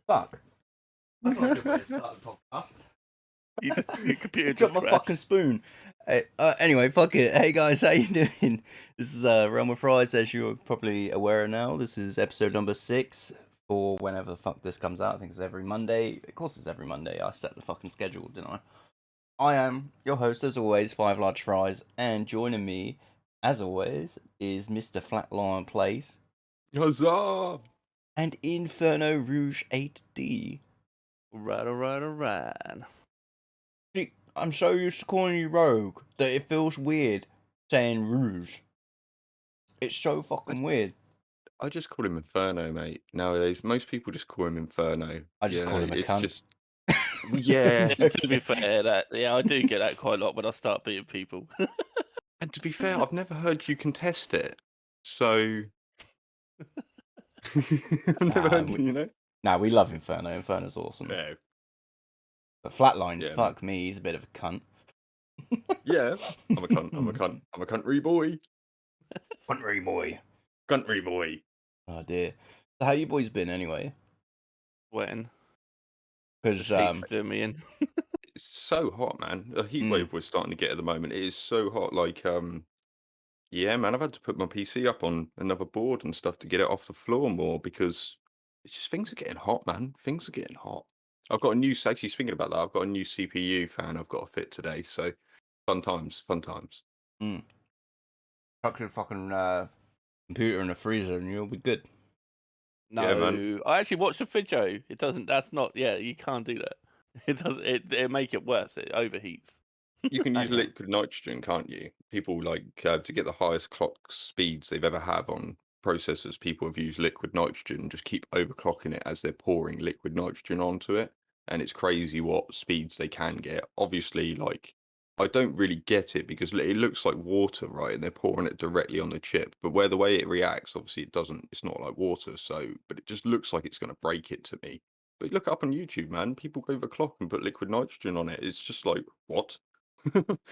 Fuck. That's not a good way to start the podcast. Your computer Drop just my crashed. fucking spoon. Anyway, fuck it. Hey guys, how you doing? This is Realm of Fries, as you're probably aware now. This is episode number 6 for whenever the fuck this comes out. I think it's every Monday. Of course it's every Monday. I set the fucking schedule, didn't I? I am your host, as always, Five Large Fries, and joining me, as always, is Mr. Flatline Plays Huzzah! and Inferno Rouge 8D. Alright. I'm so used to calling you Rogue that it feels weird saying Rouge. It's so fucking weird. I just call him Inferno, mate. Nowadays, most people just call him Inferno. I just call him a cunt. Just... Yeah. To be fair, I do get that quite a lot when I start beating people. And to be fair, I've never heard you contest it. So... I've never heard you know? Nah, we love Inferno. Inferno's awesome. No. But Flatline, Yeah, fuck me, he's a bit of a cunt. Yeah, I'm a cunt. I'm a country boy. Country boy. Country boy. Oh dear. So how you boys been anyway? When? Because doing me in. It's so hot, man. A heat wave we're starting to get at the moment. It is so hot. Like, yeah, man, I've had to put my PC up on another board and stuff to get it off the floor more because it's just things are getting hot, man. Things are getting hot. I've got a new, actually speaking about that, I've got a new CPU fan I've got to fit today. So fun times. chuck your fucking computer in the freezer and you'll be good. No, Yeah, man. I actually watched the video. It doesn't. That's not. Yeah, you can't do that. It doesn't. It make it worse. It overheats. You can use Okay. liquid nitrogen, can't you? People like to get the highest clock speeds they've ever had on processors. People have used liquid nitrogen, just keep overclocking it as they're pouring liquid nitrogen onto it, and it's crazy what speeds they can get. Obviously, like I don't really get it because it looks like water, right? And they're pouring it directly on the chip, but where the way it reacts, obviously it doesn't. It's not like water, so but it just looks like it's going to break it to me. But look it up on YouTube, man. People overclock and put liquid nitrogen on it. It's just like what?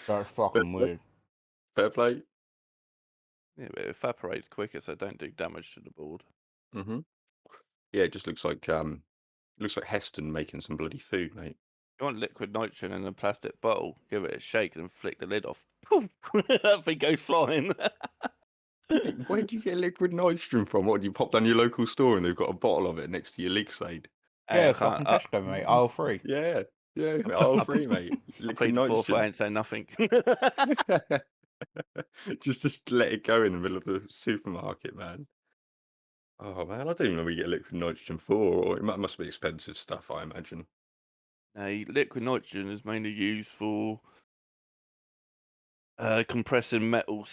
That's fucking weird. Fair play. Yeah, but it evaporates quicker, so don't do damage to the board. Mm-hmm. Yeah, it just looks like Heston making some bloody food, mate. You want liquid nitrogen in a plastic bottle? Give it a shake and flick the lid off. Poof! That thing goes flying. Mate, where do you get liquid nitrogen from? What, do you pop down your local store and they've got a bottle of it next to your leak aid? Yeah, fucking Tesco, mate. Aisle free. Yeah, aisle free, mate. Liquid Before I nitrogen. ain't saying nothing. just let it go in the middle of the supermarket, man. Oh man, I don't even know where you get liquid nitrogen for, or it must be expensive stuff, I imagine. No, liquid nitrogen is mainly used for compressing metals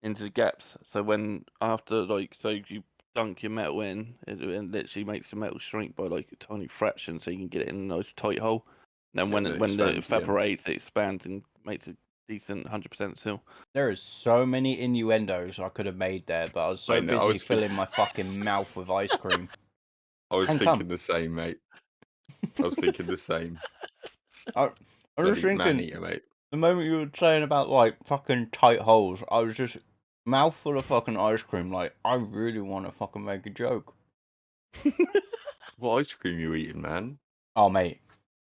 into the gaps. So you dunk your metal in, it literally makes the metal shrink by like a tiny fraction, so you can get it in a nice tight hole. And then Yeah, when it expands again. evaporates, it expands and makes a decent 100% seal. There is so many innuendos I could have made there, but I was so I know, I busy was filling my fucking mouth with ice cream. I was And thinking cum. the same, mate. I was thinking the same. I'm just Bloody man thinking, eater, mate. the moment you were saying about like fucking tight holes, I was just mouthful of fucking ice cream. Like, I really want to fucking make a joke. What ice cream you eating, man? Oh, mate,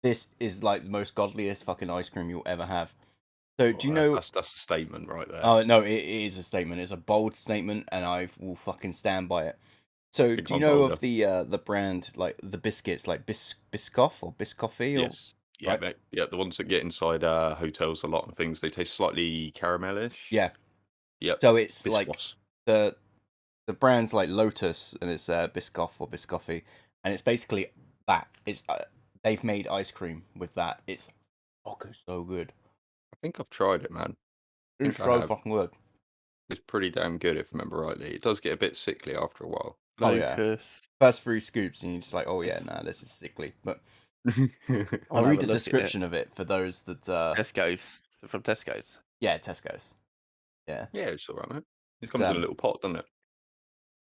this is like the most godliest fucking ice cream you'll ever have. So, do you know? That's a statement right there. Oh no, it is a statement. It's a bold statement, and I will fucking stand by it. So, Big do you one know bolder. of the brand, like the biscuits, like Biscoff or Biscoffee? Or... Yes. Yeah, right? mate. Yeah, the ones that get inside hotels a lot and things. They taste slightly caramelish. Yeah. Yep. So it's like Biscoffs. the brand's like Lotus, and it's Biscoff or Biscoffee, and it's basically that. It's they've made ice cream with that. It's fucking so good. I think I've tried it, man. It's I so have. fucking good. It's pretty damn good, if I remember rightly. It does get a bit sickly after a while. Oh yeah. Locust. First 3 scoops, and you're just like, oh yeah, nah, this is sickly. But I'll have read a the look at description of it for those that Tesco's. From Tesco's. yeah, Tesco's. Yeah. Yeah, it's alright, mate. It comes in a little pot, doesn't it?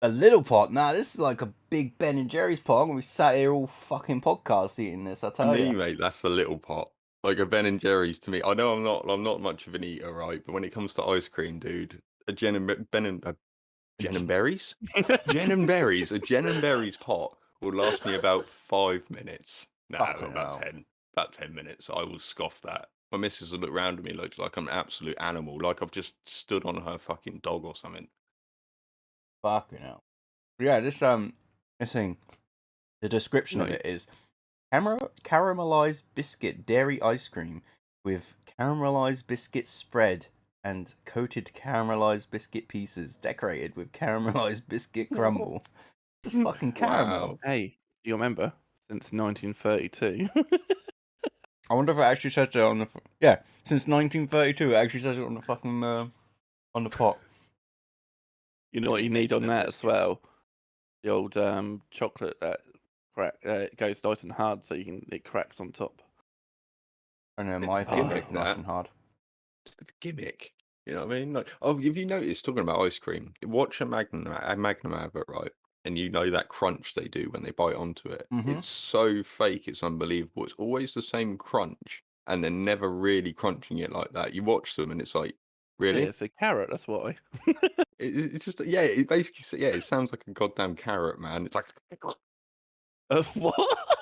A little pot? Nah, this is like a big Ben and Jerry's pot. We sat here all fucking podcast eating this, I To tell me, you. mate, that's a little pot. Like a Ben and Jerry's to me. I know I'm not much of an eater, right? But when it comes to ice cream, dude, a Jen and Berries? Jen and Berries, a Jen and Berries pot will last me about 5 minutes. Nah, Fucking about hell. 10. About 10 minutes. I will scoff that. My missus will look round at me like I'm an absolute animal, like I've just stood on her fucking dog or something. Fucking hell. Yeah, this thing. The description of No. it is caramelized biscuit dairy ice cream with caramelized biscuit spread and coated caramelized biscuit pieces decorated with caramelized biscuit crumble. It's fucking caramel. Wow. Hey, you remember? Since 1932. I wonder if it actually says it on the. Yeah, since 1932, it actually says it on the fucking on the pot. You know what you need on Their that as biscuits. well? The old chocolate that it goes nice and hard, so it cracks on top. And then Bit my of a thing gimmick, gets nice that. and hard. Bit of a gimmick. You know what I mean? Like, oh, have you noticed, talking about ice cream, watch a Magnum advert, right? And you know that crunch they do when they bite onto it. Mhm. It's so fake, it's unbelievable. It's always the same crunch, and they're never really crunching it like that. You watch them, and it's like, Yeah, really? it's a carrot. That's why. It's just, yeah. It basically, yeah. It sounds like a goddamn carrot, man. It's like, What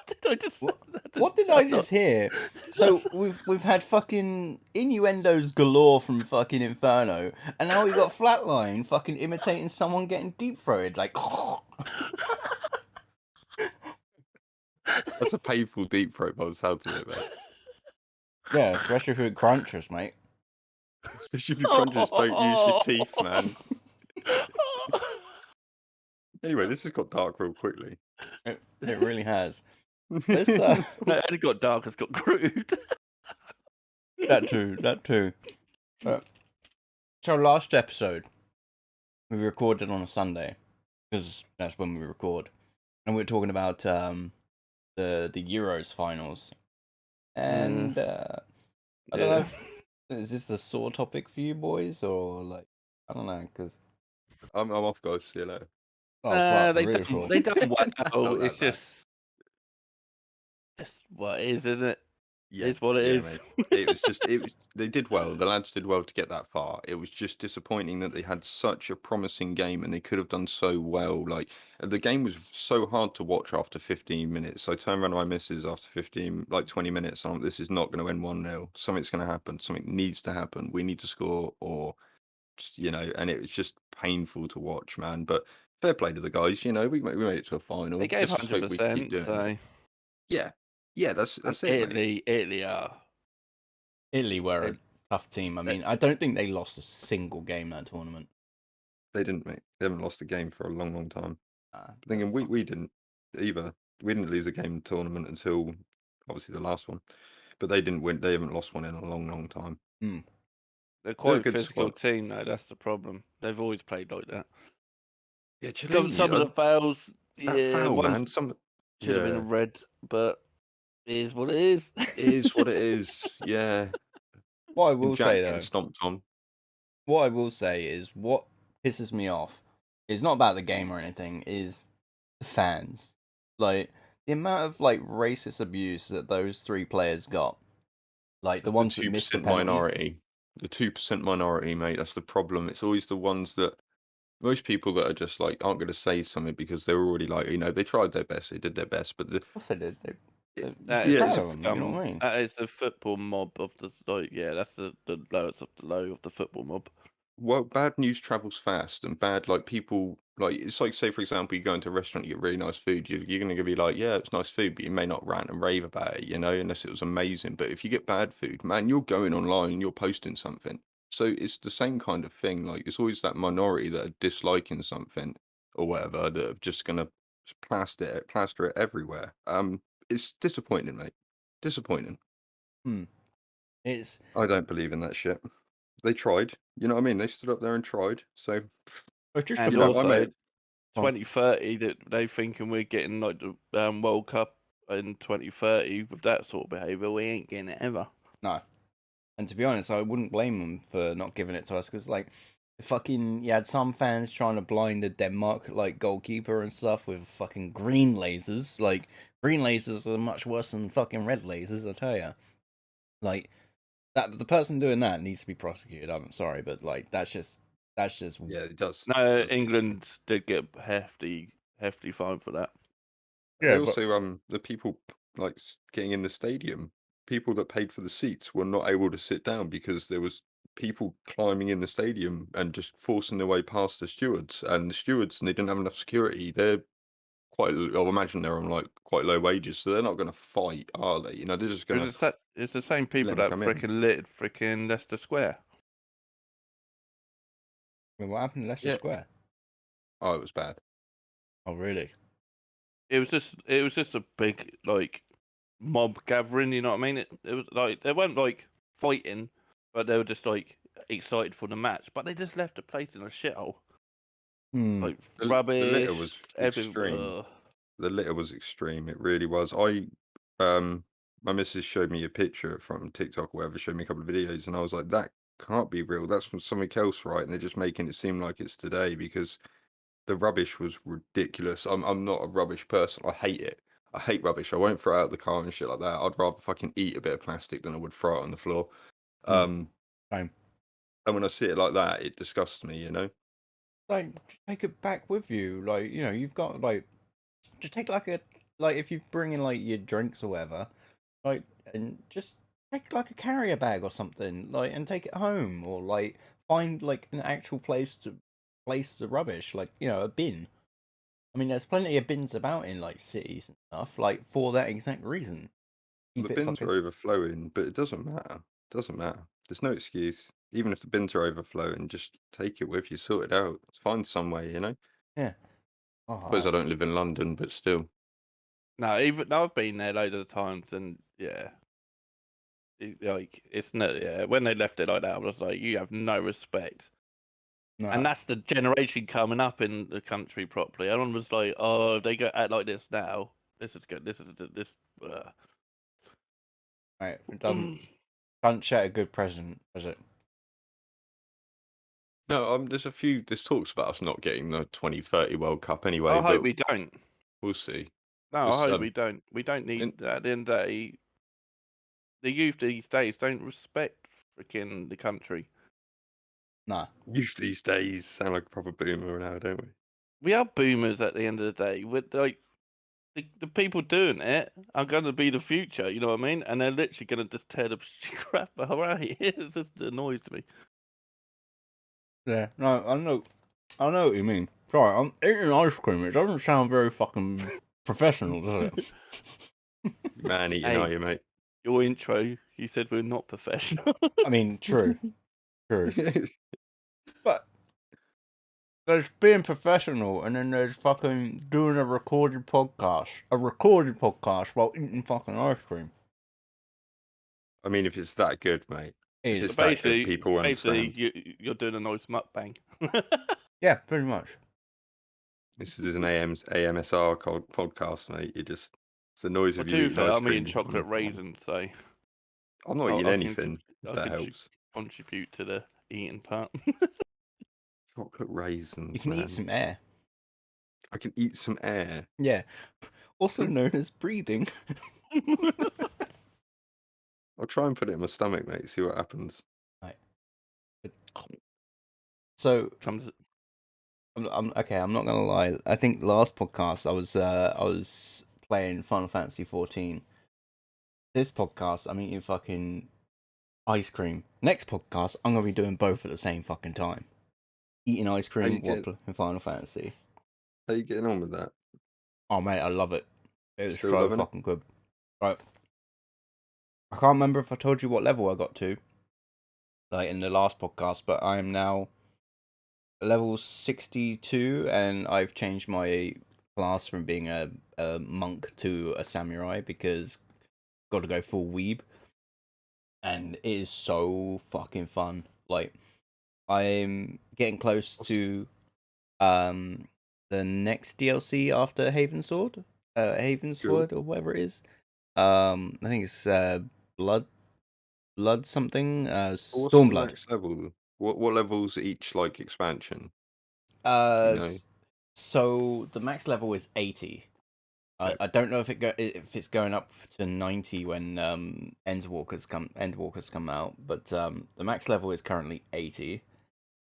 did I just? What, that what did sound I just hear? So we've had fucking innuendos galore from fucking Inferno, and now we got Flatline fucking imitating someone getting deep throated, like. that's a painful deep throat by the sounds of it, mate. Yeah, especially if it crunches, mate. Especially if you crunches don't use your teeth, man. Anyway, this has got dark real quickly. It really has. This No, it only got dark. It's got crude. that too. So last episode we recorded on a Sunday because that's when we record, and we were talking about the Euros finals, and I don't know. Is this a sore topic for you boys, or like I don't know? Because I'm off, guys. See you later. oh fuck, they really done, sore. they done well. That's not that It's bad. just what it is, isn't it? Yeah, It's what it is. mate. It was just they did well. The lads did well to get that far. It was just disappointing that they had such a promising game and they could have done so well. Like the game was so hard to watch after 15 minutes. I turned around to my missus after 20 minutes. And I'm like, this is not going to end 1-0. Something's going to happen. Something needs to happen. We need to score, or and it was just painful to watch, man. But fair play to the guys. We made it to a final. They gave Let's just hope we keep 100%. doing it. So Yeah, that's it, mate. Italy are. Italy were a tough team. I mean, I don't think they lost a single game that tournament. They didn't, mate. They haven't lost a game for a long, long time. They're Thinking we didn't either. We didn't lose a game in the tournament until obviously the last one, but they didn't win. They haven't lost one in a long, long time. Hmm. They're a quite a good physical squad. team, though. That's the problem. They've always played like that. Yeah, Some Chiellini, of the fouls, that yeah, foul, one man. should have been a red, but it is what it is. It is what it is. Yeah. What I And will Jack say getting though, stomped on. what I will say is what pisses me off is not about the game or anything. Is the fans, like the amount of like racist abuse that those three players got, like the ones that missed the 2% penalties. minority. The 2% minority, mate. That's the problem. It's always the ones that most people that are just like aren't going to say something because they're already like, they tried their best, they did their best, but Of course they did. You That should be is proud it's of them. You know what I mean? that is the football mob of the that's the lowest of the low of the football mob. well, bad news travels fast, and bad like people like it's like, say for example, you go into a restaurant, you get really nice food, you're going to be like, yeah, it's nice food, but you may not rant and rave about it, unless it was amazing. But if you get bad food, man, you're going online and you're posting something. So it's the same kind of thing. Like it's always that minority that are disliking something or whatever that are just going to plaster it everywhere. It's disappointing, mate. Disappointing. It's I don't believe in that shit. They tried. You know what I mean? They stood up there and tried. So just And the fact. also, mate. 2030, that they thinking we're getting like the World Cup in 2030 with that sort of behaviour. We ain't getting it ever. No. And to be honest, I wouldn't blame them for not giving it to us because, like, you had some fans trying to blind the Denmark like goalkeeper and stuff with fucking green lasers. Like, green lasers are much worse than fucking red lasers, I tell you. Like, that the person doing that needs to be prosecuted. I'm sorry, but like, that's just Yeah, it does. No, It does need to be. England did get hefty fine for that. They Yeah, but also the people like getting in the stadium, people that paid for the seats were not able to sit down because there was people climbing in the stadium and just forcing their way past the stewards, and the stewards, and they didn't have enough security. They're I'll imagine they're on like quite low wages, so they're not going to fight, are they? They're just going to It's the same let people them that come in. freaking lit freaking Leicester Square. what happened to Leicester Yeah. Square? Oh, it was bad. Oh, really? It was just a big like mob gathering. You know what I mean? It was like they weren't like fighting, but they were just like excited for the match. But they just left the place in a shithole. Hmm. Like The litter rubbish. was extreme. Ugh. The litter was extreme. It really was. My missus showed me a picture from TikTok or whatever, showed me a couple of videos, and I was like, that can't be real. That's from something else, right? And they're just making it seem like it's today because the rubbish was ridiculous. I'm not a rubbish person. I hate it. I hate rubbish. I won't throw out the car and shit like that. I'd rather fucking eat a bit of plastic than I would throw it on the floor. Um, Same. and when I see it like that, it disgusts me. Like, just take it back with you. Like, you've got like, just take like if you bring in like your drinks or whatever, like, and just take like a carrier bag or something, like, and take it home, or like find like an actual place to place the rubbish, like a bin. I mean, there's plenty of bins about in like cities and stuff, like for that exact reason. The Keep it bins fucking are overflowing, but it doesn't matter. It doesn't matter. There's no excuse. Even if the bins are overflowing, just take it with you, sort it out. Find some way. yeah. Suppose Oh, I don't live in London, but still. No, even I've been there loads of times, and yeah, like it's not. Yeah, when they left it like that, I was like, you have no respect. no. And that's the generation coming up in the country properly. Everyone was like, "Oh, they go act like this now. This is good. This is this." Right, it doesn't set a good precedent, does it? No, there's talks about us not getting the 2030 World Cup anyway, I hope but we don't. we'll see. No, I Just hope we don't. We don't need in that. At the end of the day, the youth these days don't respect freaking the country. No. youth these days sound like a proper boomer now, don't we? We are boomers at the end of the day. We're like the people doing it are going to be the future. You know what I mean? And they're literally going to just tear the crap out. It just annoys me. Yeah. No, I know what you mean. Sorry, I'm eating ice cream. It doesn't sound very fucking professional, does it? Man eating, Hey. are you, mate? Your intro, you said we're not professional. I mean, true. But there's being professional, and then there's fucking doing a recorded podcast. A recorded podcast while eating fucking ice cream. I mean, if it's that good, mate. It If is. it's that good, people will understand. You're doing a nice mukbang. Yeah, pretty much. This is an AMSR podcast, mate. It's the noise Well, of to you be eating fair, ice I'm eating cream. chocolate raisins, so I'm not eating I anything, if I that can helps. contribute to the eating part. Chocolate You raisins, can eat man. some air. I can eat some air. Yeah. Also known as breathing. I'll try and put it in my stomach, mate. See what happens. Right. So Comes I'm okay. I'm not gonna lie. I think last podcast I was playing Final Fantasy 14. This podcast I'm eating fucking ice cream. Next podcast I'm gonna be doing both at the same fucking time. Eating ice cream while playing Final Fantasy. How you getting on with that? Oh mate, I love it. It is Still so loving it? fucking good. Right. I can't remember if I told you what level I got to, like in the last podcast, but I am now level 62, and I've changed my class from being a monk to a samurai because got to go full weeb, and it is so fucking fun. Like, I'm getting close to the next DLC after Haven Sword, or whatever it is. I think it's blood something, What's the Stormblood. max level? What levels each like expansion? Uh, You know? s- so the max level is 80. Okay. I don't know if if it's going up to 90 when Endwalkers come out, but the max level is currently 80.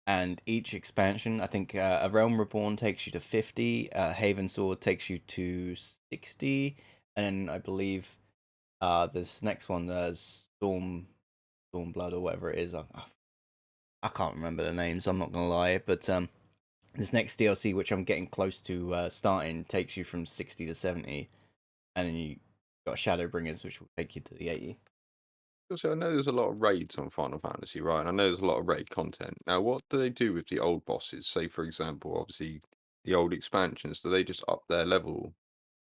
and each expansion, I think a Realm Reborn takes you to 50, Haven Sword takes you to 60, and then I believe this next one, Stormblood or whatever it is. I can't remember the names. I'm not gonna lie, but this next DLC, which I'm getting close to starting, takes you from 60 to 70, and then you got Shadowbringers, which will take you to the 80. Also, I know there's a lot of raids on Final Fantasy, right? And I know there's a lot of raid content. Now, what do they do with the old bosses? Say, for example, obviously the old expansions. Do they just up their level?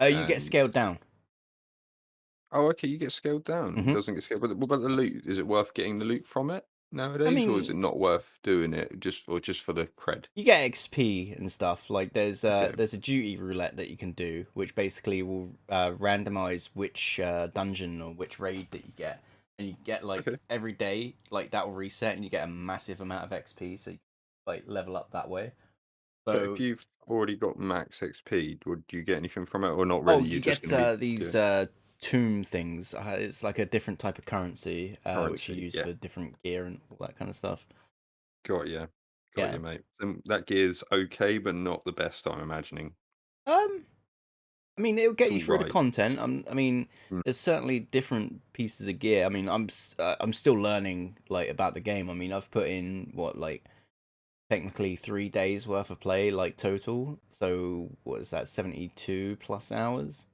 You get And scaled down. oh, okay, you get scaled down. It Hmm. doesn't get scaled. But what about the loot? Is it worth getting the loot from it I nowadays, or is it mean, not worth doing it just for the cred? you get XP and stuff. Like Okay, there's a duty roulette that you can do, which basically will randomize which dungeon or which raid that you get, and you get like okay. every day, like that will reset, and you get a massive amount of XP, so you like level up that way. But if So you've already got max XP, would you get anything from it, or not oh, really? You're you just get going to be these doing tomb things. It's like a different type of currency, which you currency. use Yeah, for different gear and all that kind of stuff. got you, got Yeah. you, mate. And that gear's okay, but not the best. I'm imagining. Um, I mean, it'll It's get you all through the right. content. I mean, Mm. there's certainly different pieces of gear. I mean, I'm still learning like about the game. I mean, I've put in what like technically 3 days worth of play like total. So what is that? 72 plus hours,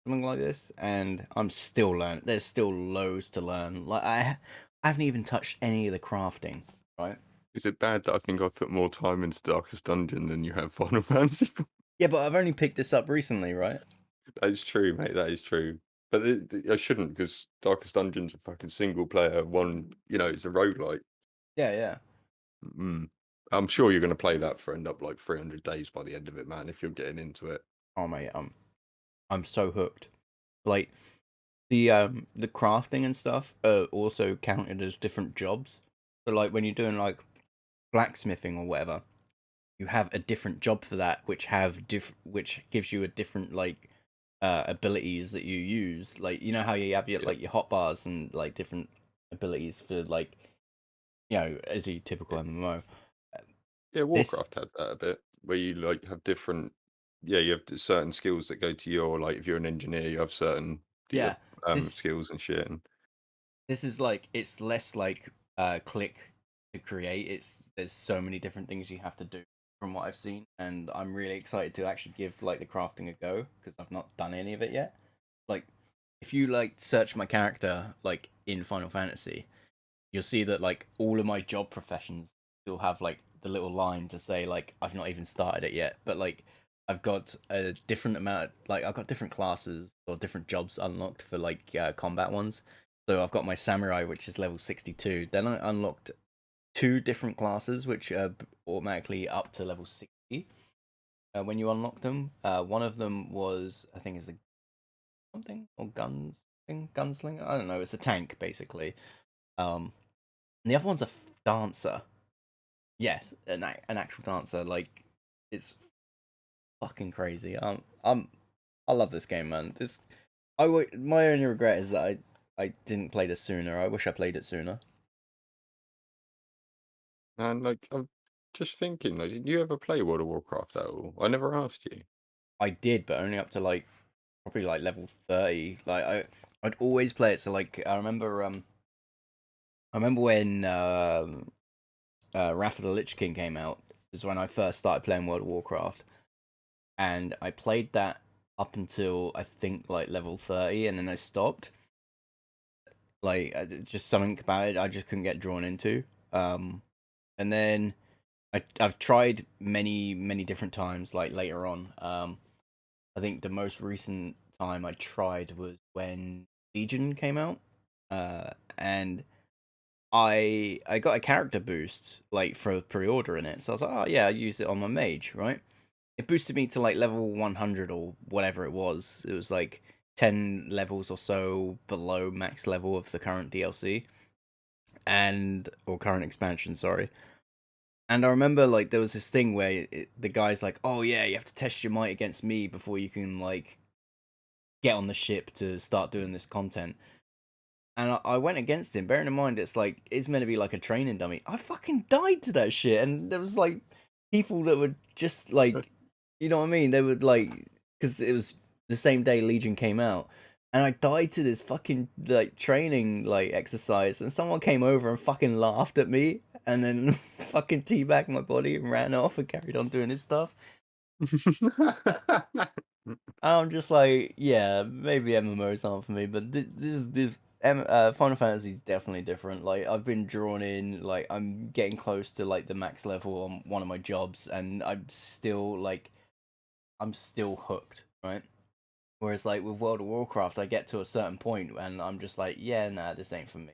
something like this. And I'm still learning. There's still loads to learn. Like I haven't even touched any of the crafting. Right? Is it bad that I think I've put more time into Darkest Dungeon than you have Final Fantasy? Yeah, but I've only picked this up recently, right? That is true, mate. That is true. But I shouldn't, because Darkest Dungeon's a fucking single player one. It's a roguelike. Yeah, yeah. Mm. I'm sure you're going to play that for end up like 300 days by the end of it, man. If you're getting into it. Oh mate, I'm so hooked. Like the crafting and stuff are also counted as different jobs. So like when you're doing like blacksmithing or whatever, you have a different job for that, which gives you a different like abilities that you use. Like you know how you have your Yeah, like your hot bars and like different abilities for like as a typical yeah, MMO. yeah. This Warcraft had that a bit, where you like have different. Yeah, you have certain skills that go to your like. If you're an engineer, you have certain yeah this skills and shit. And this is like it's less like click to create. It's there's so many different things you have to do from what I've seen, and I'm really excited to actually give like the crafting a go because I've not done any of it yet. Like if you like search my character like in Final Fantasy, you'll see that like all of my job professions still have like the little line to say like I've not even started it yet, but like I've got a different amount like I've got different classes or different jobs unlocked for like combat ones. So I've got my samurai, which is level 62. Then I unlocked two different classes, which are automatically up to level 60 when you unlock them. One of them was I think is a something or gunslinger. I don't know. It's a tank basically. And the other one's a dancer. Yes, an actual dancer. Like it's fucking crazy. I love this game, man. My only regret is that I didn't play this sooner. I wish I played it sooner. like, I'm just thinking, like, did you ever play World of Warcraft at all? I never asked you. I did, but only up to like probably like level 30. Like I'd always play it. So like I remember when Wrath of the Lich King came out. Is when I first started playing World of Warcraft, and I played that up until I think like level 30, and then I stopped. Like just something about it I just couldn't get drawn into. And then I've tried many different times. Like later on, I think the most recent time I tried was when Legion came out, and I got a character boost like for pre-order in it. So I was like, oh yeah, I use it on my mage, right? It boosted me to like level 100 or whatever it was. It was like 10 levels or so below max level of the current DLC and or current expansion, sorry. And I remember like there was this thing where the guy's like, "Oh yeah, you have to test your might against me before you can like get on the ship to start doing this content." and I went against him. Bearing in mind, it's meant to be like a training dummy. I fucking died to that shit, and there was like people that would just like, you know what I mean? They would like, because it was the same day Legion came out, and I died to this fucking like training like exercise, and someone came over and fucking laughed at me, and then fucking teabagged my body and ran off and carried on doing his stuff. I'm just like, yeah, maybe MMOs aren't for me, but Final Fantasy is definitely different. Like, I've been drawn in, like, I'm getting close to like the max level on one of my jobs, and I'm still hooked, right? Whereas like with World of Warcraft, I get to a certain point and I'm just like, yeah, nah, this ain't for me.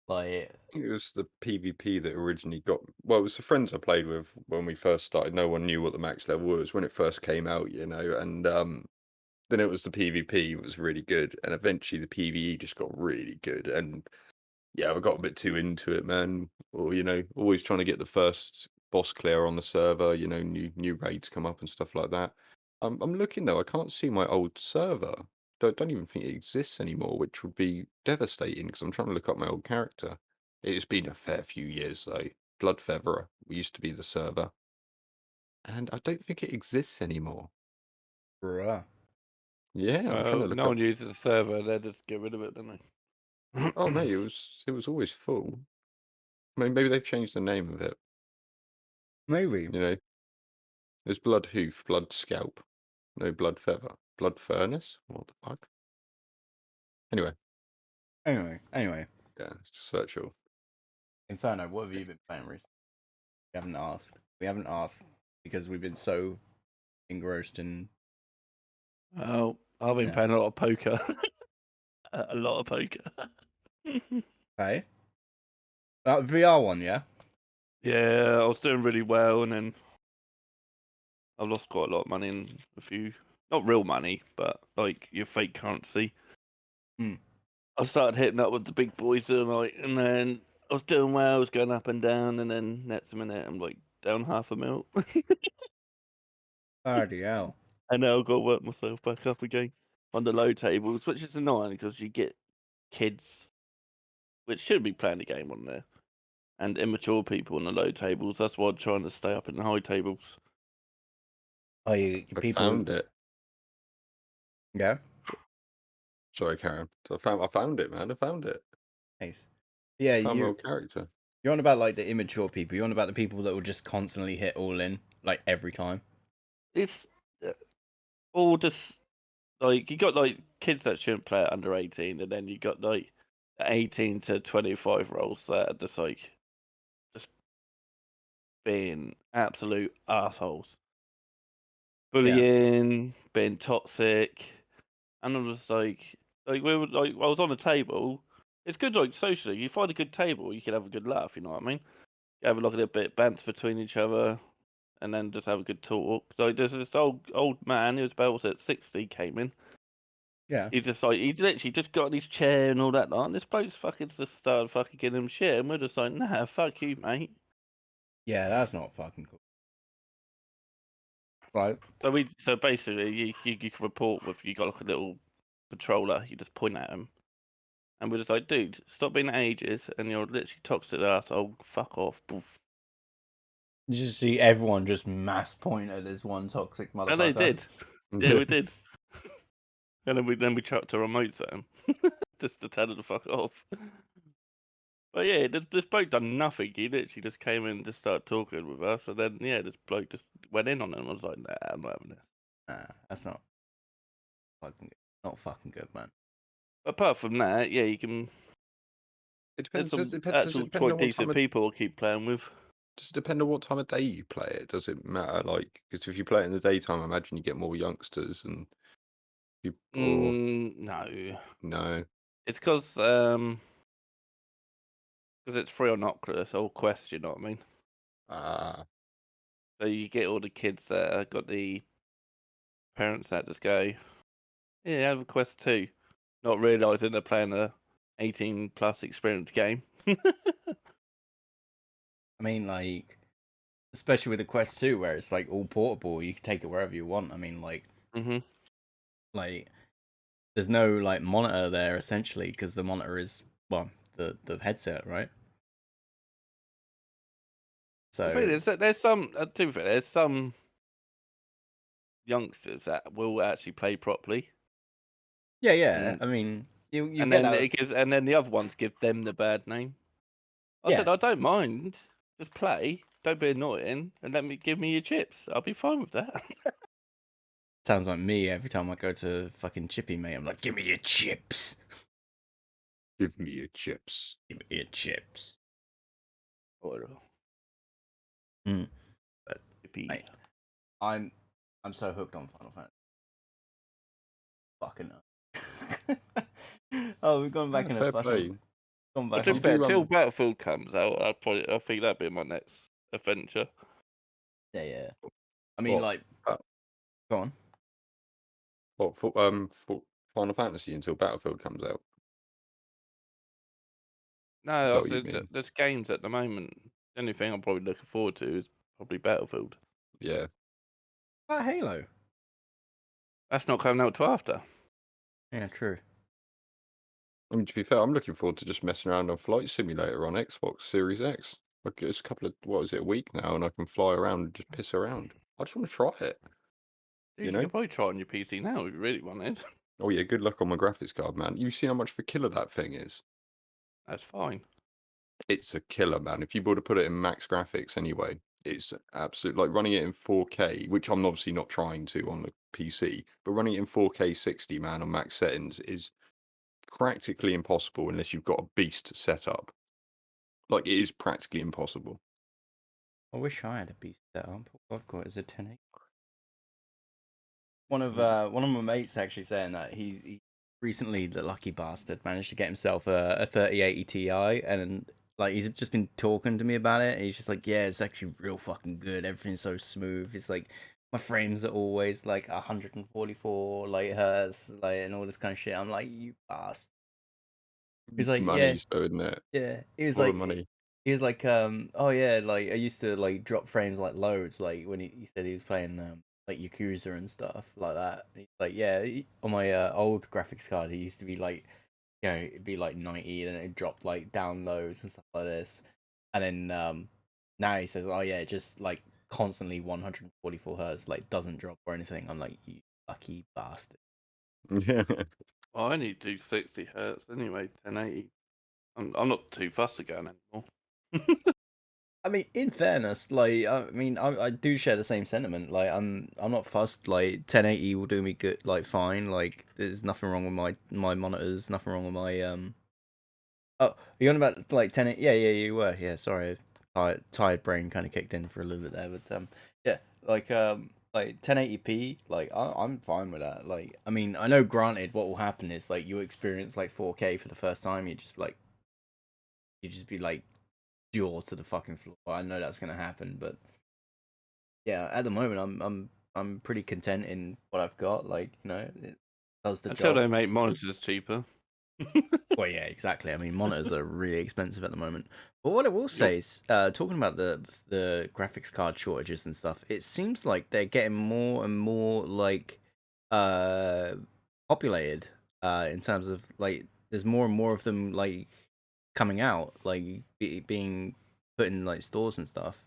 Like, It was the PvP that originally got. Well, it was the friends I played with when we first started. No one knew what the max level was when it first came out, and then it was the PvP was really good, and eventually the PvE just got really good. And yeah, I got a bit too into it, man. Or always trying to get the first boss clear on the server. New raids come up and stuff like that. I'm looking though. I can't see my old server. Don't even think it exists anymore, which would be devastating because I'm trying to look up my old character. It's been a fair few years though. Bloodfeather used to be the server, and I don't think it exists anymore. bruh. Yeah, I'm trying to look No up. one uses the server. They just get rid of it, don't they? Oh no, it was always full. Maybe they've changed the name of it. Maybe. There's blood hoof, blood scalp, no blood feather, blood furnace. What the fuck? Anyway, Anyway, yeah, search all. Inferno, what have you been playing recently? We haven't asked. We haven't asked because we've been so engrossed in. Oh, I've been Yeah. playing a lot of poker. A lot of poker. Okay. That VR one, yeah. Yeah, I was doing really well, and then I lost quite a lot of money in a few, not real money, but like your fake currency. Hmm. I started hitting up with the big boys the other night, and then I was doing well, I was going up and down, and then next minute I'm like down half a mil. Bloody hell. And now I've got to work myself back up again on the low tables, which is annoying because you get kids, which should be playing the game on there, and immature people on the low tables. That's why I'm trying to stay up in the high tables. Oh, you I people. found it. Yeah. Sorry, Karen. So I found it, man. I found it. Nice. Yeah, Found my old character. you're on about like the immature people. You're on about the people that will just constantly hit all in, like every time. It's all just like you got like kids that shouldn't play it under 18, and then you got like 18 to 25 rolls that are just like just being absolute assholes, bullying, being toxic, and I'm just like we were like I was on a table. It's good like socially. You find a good table, you can have a good laugh. You know what I mean? You have a little bit of banter between each other, and then just have a good talk. Like there's this old man who was about 60 came in. Yeah. He literally just got on his chair and all that lot, and this bloke's fucking just started fucking giving him shit, and we're just like, nah, fuck you, mate. Yeah, that's not fucking cool. Right. So basically, you can report with you got like a little patroller, you just point at him, and we're just like, dude, stop being ages, and you're literally toxic asshole, fuck off. Poof. You just see everyone just mass point at this one toxic motherfucker. And they did, yeah, we did. And then we chucked our remotes at him, just to tell him to fuck off. But yeah, this bloke done nothing. He literally just came in and just started talking with us, and then yeah, this bloke just went in on him. I was like, nah, I'm not having this. Nah, that's not fucking good. Not fucking good, man. Apart from that, yeah, you can. It There's depends. Does some it depend? Does it actual depend quite on what time decent of? people I keep playing with. Does it depend on what time of day you play it? Does it matter? Like, because if you play it in the daytime, I imagine you get more youngsters and you. Or No, no. it's because it's free on Oculus or Quest. You know what I mean? Ah. So you get all the kids that got the parents that just go, yeah, have a Quest too, not realising they're playing a 18 plus experience game. I mean, like, especially with the Quest 2, where it's like all portable, you can take it wherever you want. I mean, like, Mm-hmm. like there's no like monitor there essentially because the monitor is the headset, right? The So thing is that there's some, to be fair, there's some youngsters that will actually play properly, yeah. and I mean, you and get then that. it gives, and then the other ones give them the bad name. I Yeah, said I don't mind, just play, don't be annoying, and give me your chips. I'll be fine with that. sounds like me every time I go to fucking Chippy, mate. I'm like, give me your chips. Give me your chips. Give me your chips. Or Mm. But chippy. mate, I'm so hooked on Final Fantasy. Fucking hell. Oh, we've gone back in a Fair fucking play. gone But back to on. be fair, do, till Battlefield comes out, I think that'd be my next adventure. Yeah. I mean, What? like, Uh, go on. for Final Fantasy until Battlefield comes out. Is No, that I what you said mean? there's games at the moment. The only thing I'm probably looking forward to is probably Battlefield. Yeah. Halo. That's not coming out till after. Yeah, true. I mean, to be fair, I'm looking forward to just messing around on Flight Simulator on Xbox Series X. Like, it's a couple of, what is it, a week now, and I can fly around and just piss around. I just want to try it, Dude, you you know? could probably try it on your PC now if you really wanted. Oh yeah, good luck on my graphics card, man. You see how much of a killer that thing is? That's fine. It's a killer, man. If you were to put it in max graphics anyway, it's absolute, like running it in 4K, which I'm obviously not trying to on the PC, but running it in 4K 60, man, on max settings is practically impossible unless you've got a beast setup. Like, it is practically impossible. I wish I had a beast set up. All I've got is a 1080. Mm. One of my mates actually saying that he recently, the lucky bastard, managed to get himself a 3080 Ti, and like he's just been talking to me about it, and he's just like, yeah, it's actually real fucking good. Everything's so smooth. It's like my frames are always like 144 like hertz, like, and all this kind of shit. I'm like, you bastard. He's like, yeah, Money, so isn't it? yeah. All the money. He was like, oh yeah, like I used to like drop frames like loads, like when he said he was playing like Yakuza and stuff like that. He's like, yeah, on my old graphics card, he used to be like, you know, it'd be like 90, and then it dropped like down loads and stuff like this. And then now he says, oh yeah, just like constantly 144 hertz, like doesn't drop or anything. I'm like, you lucky bastard. Yeah. Well, I only do 60 hertz anyway, 1080. I'm not too fussed again anymore. I mean, in fairness, like I mean, I do share the same sentiment. Like I'm not fussed. Like 1080 will do me good, like fine. Like there's nothing wrong with my monitors. Nothing wrong with my Oh, are you on about like 10? Yeah, you were. Yeah, sorry, tired brain kind of kicked in for a little bit there, but yeah, like 1080p. Like I'm fine with that. Like I mean, I know. Granted, what will happen is like you experience like 4K for the first time. You just be like jaw to the fucking floor. I know that's gonna happen, but yeah, at the moment I'm pretty content in what I've got. Like, you know, it does the Until job. they make monitors cheaper. Well, yeah, exactly. I mean, monitors are really expensive at the moment. But what I will Yup. say is, talking about the graphics card shortages and stuff, it seems like they're getting more and more like uh populated. In terms of like, there's more and more of them like coming out, like being put in like stores and stuff.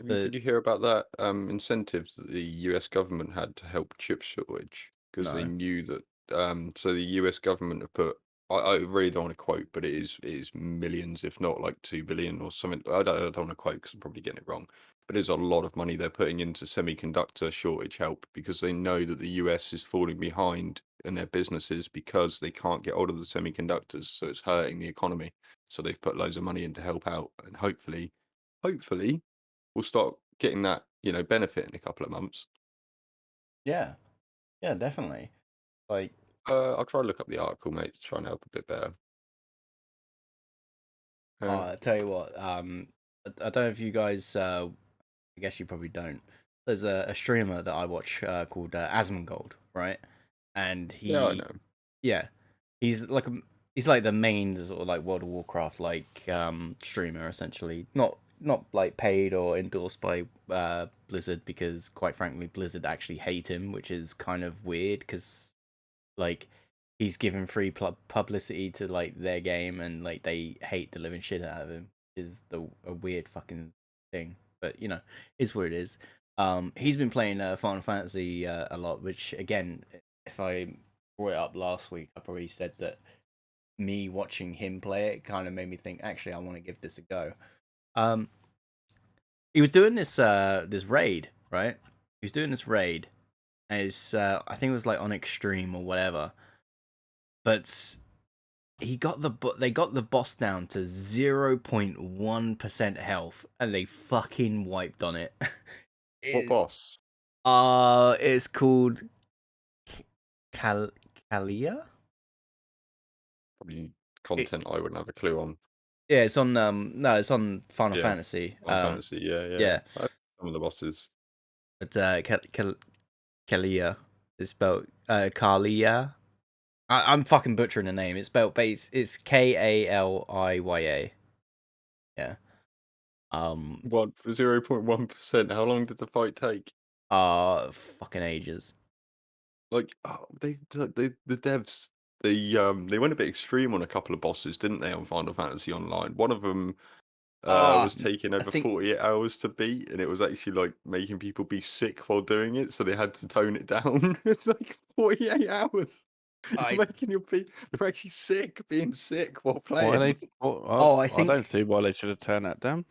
Did But you hear about that incentives that the US government had to help chip shortage? Because they no. knew that so the US government have put I really don't want to quote, but it is millions, if not like 2 billion or something. I don't want to quote because I'm probably getting it wrong. But it's a lot of money they're putting into semiconductor shortage help because they know that the US is falling behind in their businesses because they can't get hold of the semiconductors, so it's hurting the economy. So they've put loads of money in to help out, and hopefully we'll start getting that, benefit in a couple of months. Yeah, yeah, definitely. Like, I'll try to look up the article, mate, to try and help a bit better. I tell you what, I don't know if you guys, I guess you probably don't. There's a streamer that I watch called Asmongold, right? And Yeah, I know. yeah, he's like he's like the main sort of like World of Warcraft like streamer essentially. Not like paid or endorsed by Blizzard, because quite frankly Blizzard actually hate him, which is kind of weird because like he's given free publicity to like their game, and like they hate the living shit out of him. Is a weird fucking thing, but you know, is what it is. He's been playing Final Fantasy a lot, which again, if I brought it up last week, I probably said that me watching him play it kind of made me think, actually, I want to give this a go. Um, he was doing this raid, right? He was doing this raid, and it's I think it was like on extreme or whatever, but they got the boss down to 0.1% health, and they fucking wiped on it. What boss? It's called Cal Kalia. Probably It, content I wouldn't have a clue on. yeah, it's on no, it's on Final Yeah, Fantasy. on Fantasy. Yeah, yeah. Yeah, Some of the bosses. but Kalia is spelled Kalia. I'm fucking butchering the name. It's spelled base. It's Kaliya. Yeah. 0.1%. How long did the fight take? Fucking ages. Like, oh, the devs, they went a bit extreme on a couple of bosses, didn't they, on Final Fantasy Online? One of them Ah, was taking I over think 48 hours to beat, and it was actually like making people be sick while doing it, so they had to tone it down. It's like 48 hours. You're I making your people, they're actually sick, being sick while Why playing. they? What, oh I I don't think see why they should have turned that down.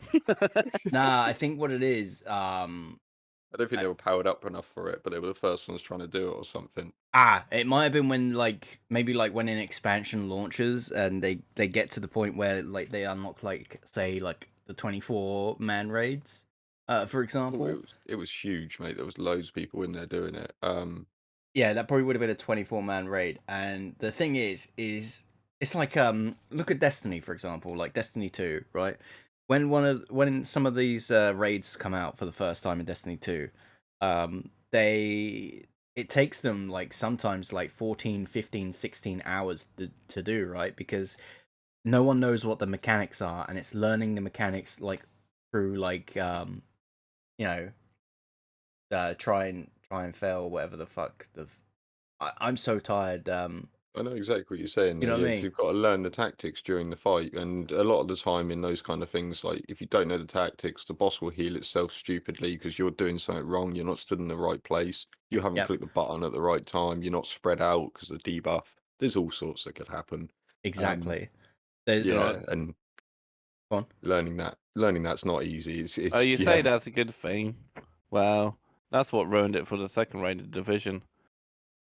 I think what it is I don't think I, they were powered up enough for it, but they were the first ones trying to do it or something. it might have been when like maybe like when an expansion launches and they get to the point where like they unlock like say like the 24-man raids, for Oh, example. it was huge, mate. There was loads of people in there doing it. Yeah, that probably would have been a 24-man raid. And the thing is it's like look at Destiny, for example, like Destiny 2, right? When some of these raids come out for the first time in Destiny 2, they it takes them like sometimes like 14, 15, 16 hours to do, right? Because no one knows what the mechanics are, and it's learning the mechanics like through like you know, try and fail, whatever the fuck the I'm so tired. I know exactly what you're saying You there, know what I yeah, because mean? you've got to learn the tactics during the fight, and a lot of the time in those kind of things, like if you don't know the tactics, the boss will heal itself stupidly because you're doing something wrong. You're not stood in the right place. You haven't Yep, clicked the button at the right time. You're not spread out because of debuff. There's all sorts that could happen. Um, exactly. There's yeah, and go on. learning that's not easy. Oh, It's you say yeah. that's a good thing? Well, that's what ruined it for the second-rated division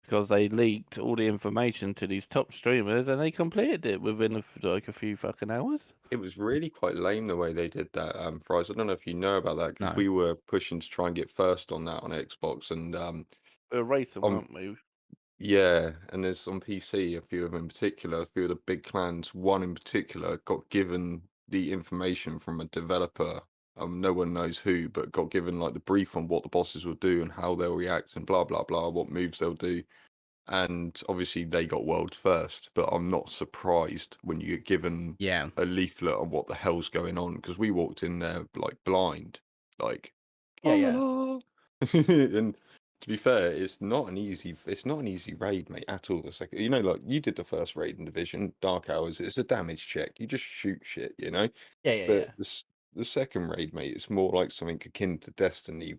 because they leaked all the information to these top streamers and they completed it within like a few fucking hours. It was really quite lame the way they did that, Fries. I don't know if you know about that because No. we were pushing to try and get first on that on Xbox, and We were racing, on weren't we? yeah, and there's on PC a few of them in particular, a few of the big clans. One in particular got given the information from a developer. No one knows who, but got given like the brief on what the bosses will do and how they'll react and blah blah blah, what moves they'll do. And obviously they got world first, but I'm not surprised when you get given Yeah. a leaflet on what the hell's going on because we walked in there like blind, like Yeah, la la yeah. la. And to be fair, it's not an easy raid, mate, at all. The second, like you did the first raid in Division, Dark Hours. It's a damage check. You just shoot shit, you know. Yeah, yeah, But yeah. the second raid, mate, it's more like something akin to Destiny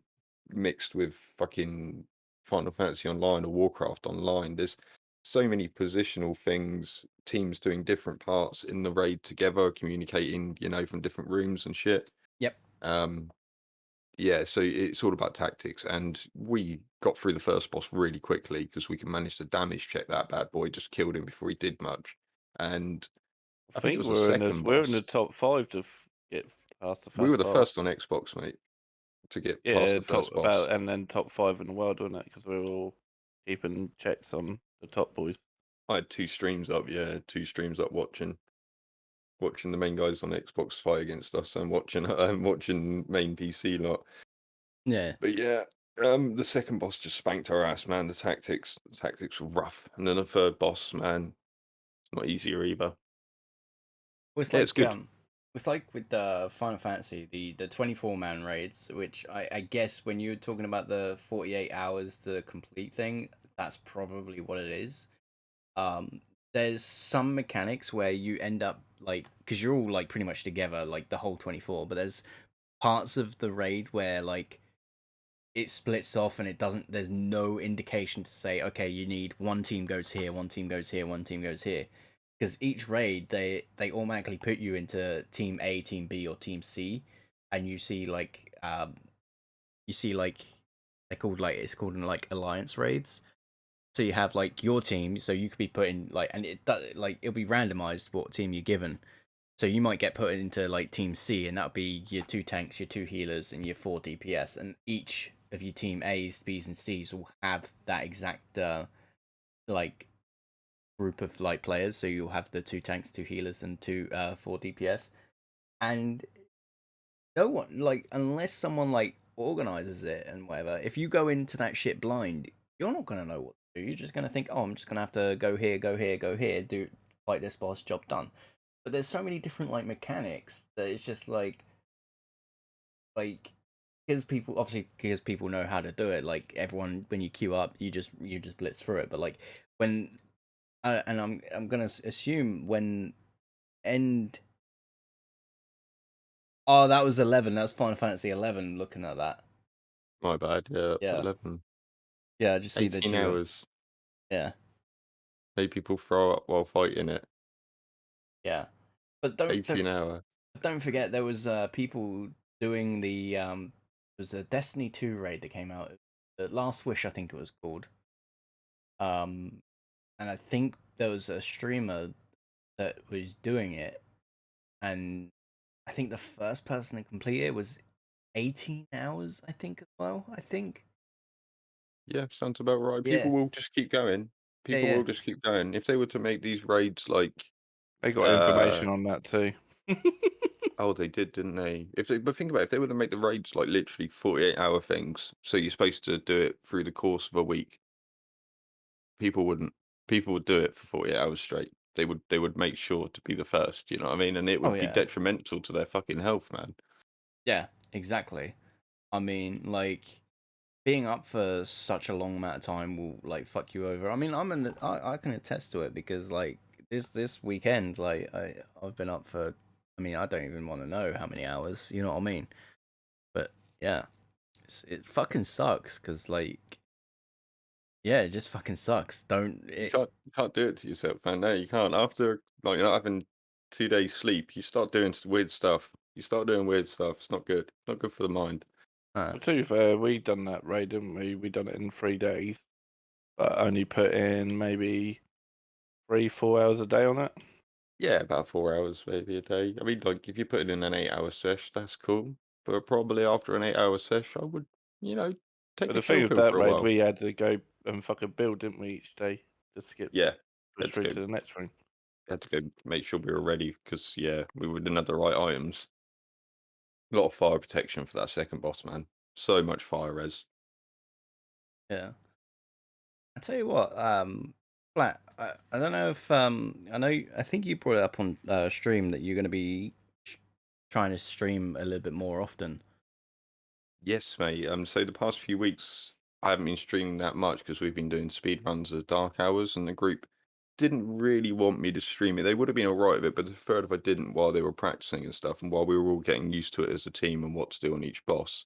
mixed with fucking Final Fantasy Online or Warcraft Online. There's so many positional things, teams doing different parts in the raid together, communicating, from different rooms and shit. Yep. Um, yeah, so it's all about tactics, and we got through the first boss really quickly because we can manage to damage check that bad boy, just killed him before he did much. And I I think it think was the second we're in the boss. top five to get past the We were first the boss. first on Xbox, mate, to get past Yeah, the top first boss. about and then top five in the world, wasn't it? Because we were all keeping checks on the top boys. I had two streams up, yeah, two streams up watching the main guys on Xbox fight against us and watching main PC lot. Yeah. But yeah, the second boss just spanked our ass, man. The tactics were rough, and then the third boss, man, it's not easier either. Well, it's Yeah, it's like good. it's like with the Final Fantasy, the 24-man raids, which I guess when you're talking about the 48 hours to complete thing, that's probably what it is. there's some mechanics where you end up like, because you're all like pretty much together like the whole 24, but there's parts of the raid where like it splits off and it doesn't, there's no indication to say, okay, you need one team goes here, one team goes here, one team goes here, because each raid they automatically put you into team A, team B, or team C, and you see like they're called like, it's called like alliance raids. So you have like your team, so you could be put in like, and like it'll be randomized what team you're given. So you might get put into like team C, and that'll be your 2 tanks, your 2 healers, and your 4 DPS. And each of your team A's, B's, and C's will have that exact like group of like players. So you'll have the 2 tanks, 2 healers, and 4 DPS. And no one, like, unless someone like organizes it and whatever, if you go into that shit blind, you're not gonna know what to do. You're just gonna think, oh, I'm just gonna have to go here, go here, go here, do fight this boss, job done. But there's so many different like mechanics that it's just like because people know how to do it. Like everyone, when you queue up, you just blitz through it. But like when and I'm gonna assume when end. Oh, that was 11. That's Final Fantasy 11. Looking at that, My bad. Yeah, that's yeah, 11. yeah. I just see that 18 you, hours. yeah, Made people throw up while fighting it. yeah. But don't 18 don't hour. don't forget there was people doing the there was a Destiny 2 raid that came out. Last Wish, I think it was called. Um, and I think there was a streamer that was doing it, and I think the first person to complete it was 18 hours. I think as well. I think. Yeah, sounds about right. Yeah, People will just keep going. yeah, People yeah. will just keep going. If they were to make these raids like, They got information on that too. oh, they did, didn't they? But think about it, if they were to make the raids like literally 48-hour things, so you're supposed to do it through the course of a week, people wouldn't. People would do it for 48 hours straight. They would make sure to be the first. You know what I mean? And it Oh would be yeah, detrimental to their fucking health, man. yeah. Exactly. I mean, like being up for such a long amount of time will like fuck you over. I mean, I can attest to it because like this weekend, like I've been up for. I mean, I don't even want to know how many hours. You know what I mean? But yeah, it fucking sucks because like yeah, it just fucking sucks. Don't You it? can't do it to yourself, man. No, you can't. After like you're not having 2 days sleep, you start doing weird stuff. You start doing weird stuff. It's not good. It's not good for the mind. Well, to be fair, we done that raid, didn't we? We done it in 3 days, but only put in maybe 3-4 hours a day on it. Yeah, about 4 hours maybe a day. I mean, like if you're putting in an 8-hour sesh, that's cool. But probably after an 8-hour sesh, I would, you know, take But a the thing chill with pill that for a raid, while. we had to go and fucking build, didn't we, each day just to get Yeah, pushed through to the next room. had to go make sure we were ready because yeah, we didn't have the right items. A lot of fire protection for that second boss, man. So much fire res. Yeah. I tell you what, Flat. I don't know if I know I think you brought it up on stream that you're going to be trying to stream a little bit more often. Yes, mate. So the past few weeks, I haven't been streaming that much because we've been doing speed runs of Dark Hours, and the group didn't really want me to stream it. They would have been all right with it, but preferred if I didn't while they were practicing and stuff, and while we were all getting used to it as a team and what to do on each boss.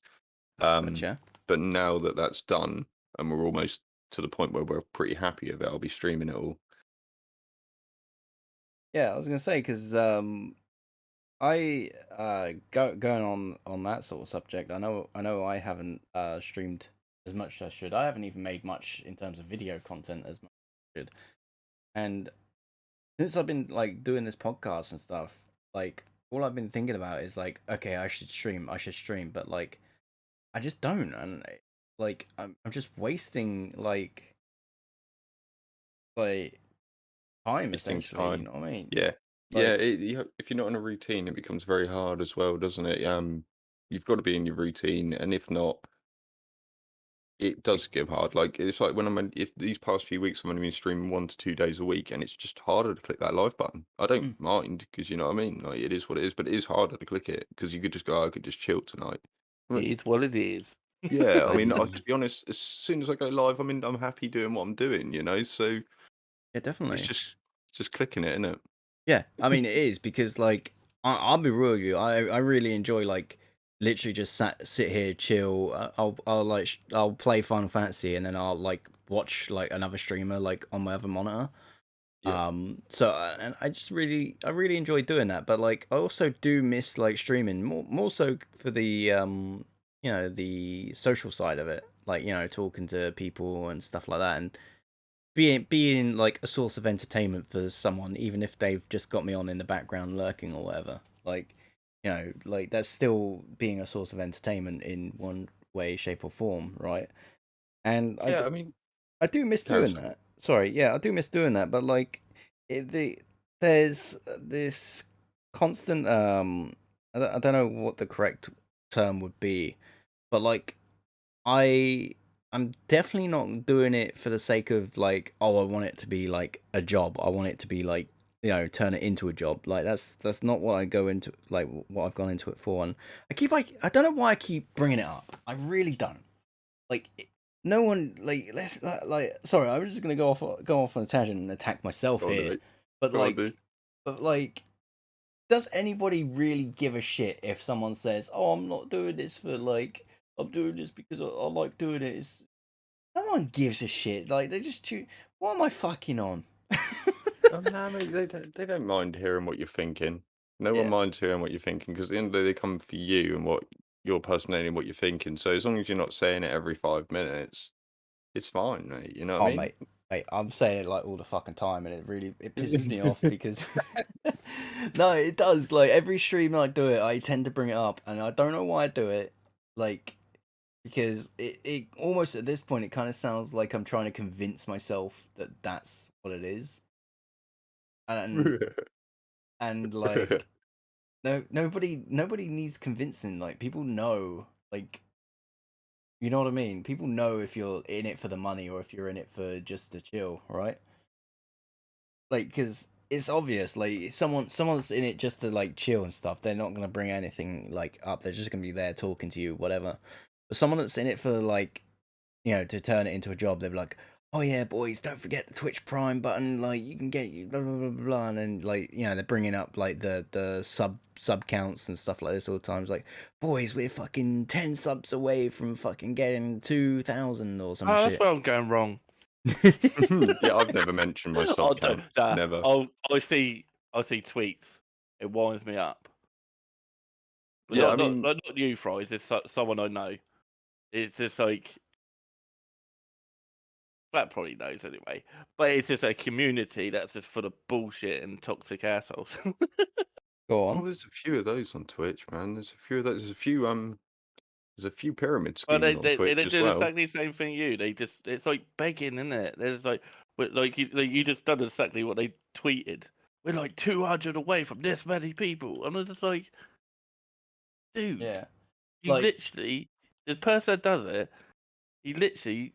Gotcha. But now that that's done, and we're almost to the point where we're pretty happy with it, I'll be streaming it all. Yeah, I was gonna say because I going on that sort of subject. I know I haven't streamed as much as I should. I haven't even made much in terms of video content as much as I should. And since I've been like doing this podcast and stuff, like all I've been thinking about is like, okay, I should stream, but like I just don't, and like I'm just wasting like time Wasting essentially. You time. know what I mean? Yeah, yeah. Like, If you're not in a routine, it becomes very hard as well, doesn't it? You've got to be in your routine, and if not, it does get hard. Like it's like when if these past few weeks I've only been streaming 1 to 2 days a week, and it's just harder to click that live button. I don't mm, mind because you know what I mean. Like it is what it is, but it is harder to click it because you could just go, "Oh, I could just chill tonight." It But is what it is. yeah, I what mean, it to is. be honest, as soon as I go live, I'm happy doing what I'm doing. You know, so Yeah, definitely. It's just clicking it, isn't it? Yeah, I mean it is because like I'll be real with you. I really enjoy like literally just sit here chill. I'll play Final Fantasy and then I'll like watch like another streamer like on my other monitor. Yeah. And I really enjoy doing that. But like I also do miss like streaming more so for the the social side of it. Like talking to people and stuff like that and being like a source of entertainment for someone, even if they've just got me on in the background lurking or whatever. Like, like that's still being a source of entertainment in one way, shape, or form, right? And Yeah, I mean, I do miss doing that. Sorry, yeah, I do miss doing that. But like, there's this constant I don't know what the correct term would be, but like I I'm definitely not doing it for the sake of like, oh, I want it to be like a job. I want it to be like, turn it into a job. Like that's not what I go into, like what I've gone into it for. And I don't know why I keep bringing it up. I really don't. Like no one like like sorry, I'm just gonna go off on a tangent and attack myself go on, here. mate. But Go on, like dude. but like does anybody really give a shit if someone says, "Oh, I'm not doing this for like, I'm doing this because I like doing it"? No one gives a shit. Like they're just too. What am I fucking on? Oh, no, mate, they don't mind hearing what you're thinking. No one Yeah. minds hearing what you're thinking because at the end of the day, they come for you and what your personality and what you're thinking. So as long as you're not saying it every 5 minutes, it's fine, mate. You know what Oh, I mean? mate, I'm saying it like all the fucking time, and it pisses me off because no, it does. Like every stream I do it, I tend to bring it up, and I don't know why I do it. Like because it almost at this point it kind of sounds like I'm trying to convince myself that that's what it is, and like no nobody needs convincing. Like people know, like you know what I mean. People know if you're in it for the money or if you're in it for just to chill, right? Like because it's obvious. Like someone's in it just to like chill and stuff. They're not gonna bring anything like up. They're just gonna be there talking to you, whatever. But someone that's in it for like to turn it into a job, they're like, "Oh yeah, boys, don't forget the Twitch Prime button. Like you can get you blah blah blah blah." And then like they're bringing up like the sub counts and stuff like this all the time. It's like, "Boys, we're fucking 10 subs away from fucking getting 2,000 or some Oh, that's shit." where I'm going wrong. Yeah, I've never mentioned my I sub don't. count. Never. I see tweets. It winds me up. But Yeah, I mean, not you, Fries. It's someone I know. It's just like that probably knows anyway. But it's just a community that's just full of bullshit and toxic assholes. Go oh, on. there's a few of those on Twitch, man. There's a few of those. There's a few pyramid But schemes on they Twitch as do well. exactly the same thing you. They just it's like begging, isn't it? There's like you just done exactly what they tweeted. We're like 200 away from this many people, and I was just like, dude, Yeah. you Like literally the person that does it, he literally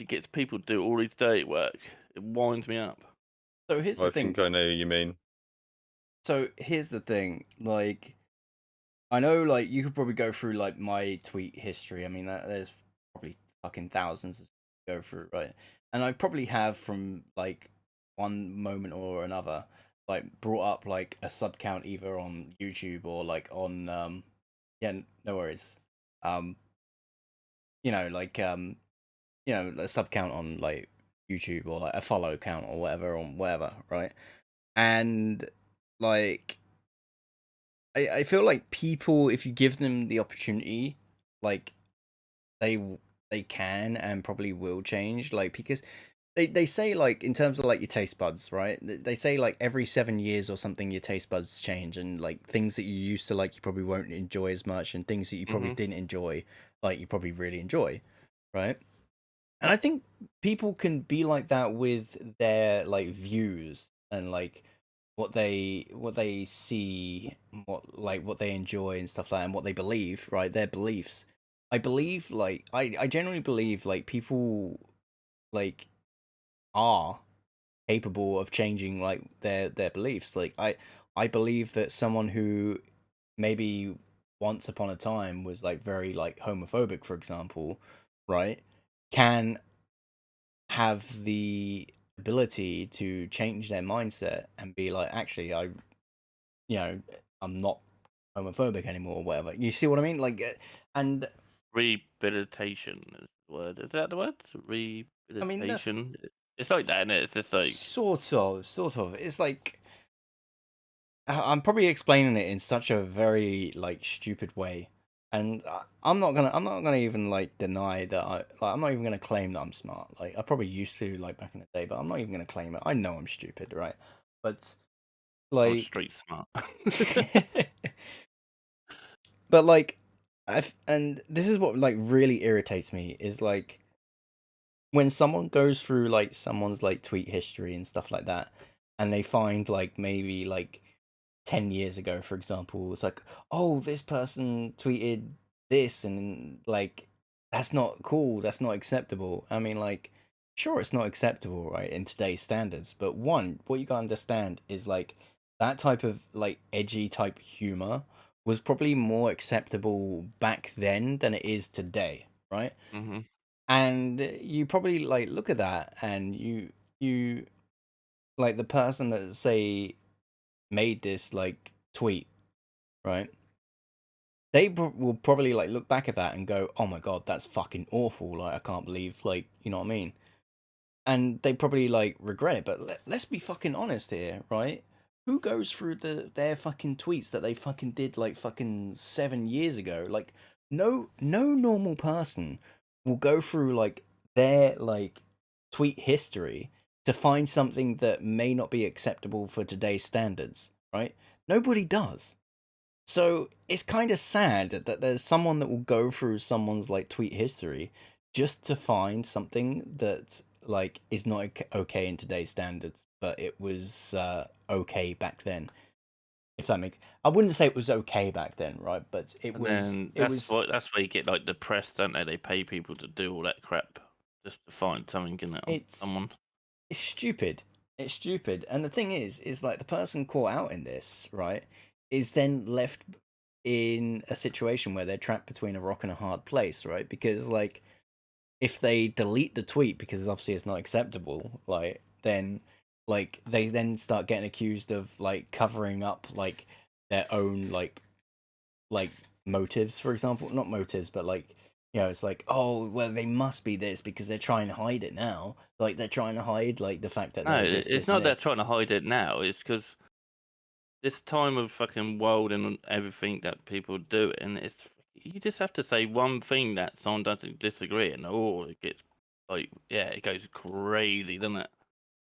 gets people to do all his dirty work. It winds me up. so here's the I thing. think I know who you mean. So here's the thing. Like I know like you could probably go through like my tweet history. I mean there's probably fucking thousands to go through, right? And I probably have from like one moment or another like brought up like a sub count either on YouTube or like on yeah, no worries. Um like a sub count on like YouTube or like a follow count or whatever on whatever, right? And like I feel like people, if you give them the opportunity, like they can and probably will change. Like because they say like in terms of like your taste buds, right? They say like every 7 years or something your taste buds change, and like things that you used to like you probably won't enjoy as much, and things that you probably Hmm. didn't enjoy like you probably really enjoy, right? And I think people can be like that with their like views and like what they see, what they enjoy and stuff like that, and what they believe, right? Their beliefs. I believe like I genuinely believe like people like are capable of changing like their beliefs. Like I believe that someone who maybe once upon a time was like very like homophobic, for example, right, can have the ability to change their mindset and be like, actually, I'm not homophobic anymore or whatever. You see what I mean? Like, and Rehabilitation is the word. Is that the word? I mean, that's Rehabilitation. It's like that, isn't it? It's just like sort of. It's like I'm probably explaining it in such a very like stupid way, and I'm not gonna even like deny that I'm not even gonna claim that I'm smart. Like I probably used to like back in the day, but I'm not even gonna claim it. I know I'm stupid, right? But I'm like, street smart. but like, and this is what like really irritates me is like when someone goes through like someone's like tweet history and stuff like that, and they find like maybe like 10 years ago, for example, it's like, oh, this person tweeted this, and like, that's not cool, that's not acceptable. I mean, like, sure, it's not acceptable, right, in today's standards, but one, what you gotta understand is like that type of like edgy type humor was probably more acceptable back then than it is today, right? hmm And you probably like look at that and you like the person that say made this like tweet, right? They will probably like look back at that and go, "Oh my god, that's fucking awful! Like I can't believe, like, you know what I mean?" And they probably like regret it. But let's be fucking honest here, right? Who goes through their fucking tweets that they fucking did like fucking 7 years ago? Like, no normal person will go through like their like tweet history to find something that may not be acceptable for today's standards, right? Nobody does. So it's kind of sad that there's someone that will go through someone's like tweet history just to find something that like is not okay in today's standards, but it was okay back then. If that makes, I wouldn't say it was okay back then, right? But it And was. then It was. that's where you get like depressed, don't they? They pay people to do all that crap just to find something in it on It's someone. it's stupid. It's stupid. And the thing is like the person caught out in this, right, is then left in a situation where they're trapped between a rock and a hard place, right? Because like if they delete the tweet because obviously it's not acceptable, like then like they then start getting accused of like covering up like their own like motives, for example. Not motives, but like, it's like, oh well, they must be this because they're trying to hide it now. Like they're trying to hide like the fact that No, they're this, it's this, and not that this. trying to hide it now. It's because this time of fucking world and everything that people do, and it's you just have to say one thing that someone doesn't disagree, and it gets like it goes crazy, doesn't it?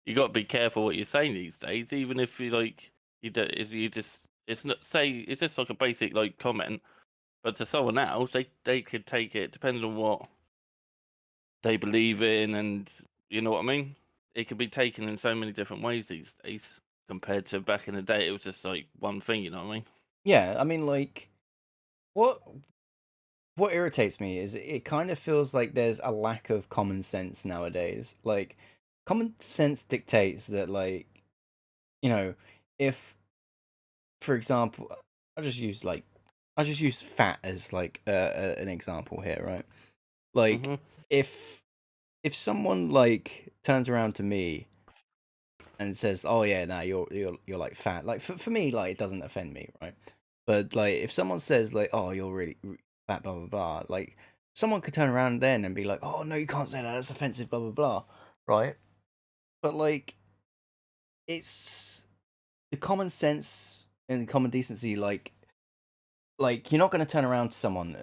You got to be careful what you're saying these days, even if you like you do, if you just it's not say it's just like a basic like comment, but to someone else they could take it depending on what they believe in, and you know what I mean. It could be taken in so many different ways these days compared to back in the day. It was just like one thing, you know what I mean? Yeah, I mean, like, what what irritates me is it kind of feels like there's a lack of common sense nowadays. Like, common sense dictates that, like, you know, if, for example, I just use fat as like an example here, right? Like, hmm if someone like turns around to me and says, "Oh yeah, nah, you're like fat," like for me, like it doesn't offend me, right? But like if someone says like, "Oh, you're really fat," blah blah blah, like someone could turn around then and be like, "Oh no, you can't say that. That's offensive," blah blah blah, right? But like it's the common sense and the common decency, like you're not going to turn around to someone.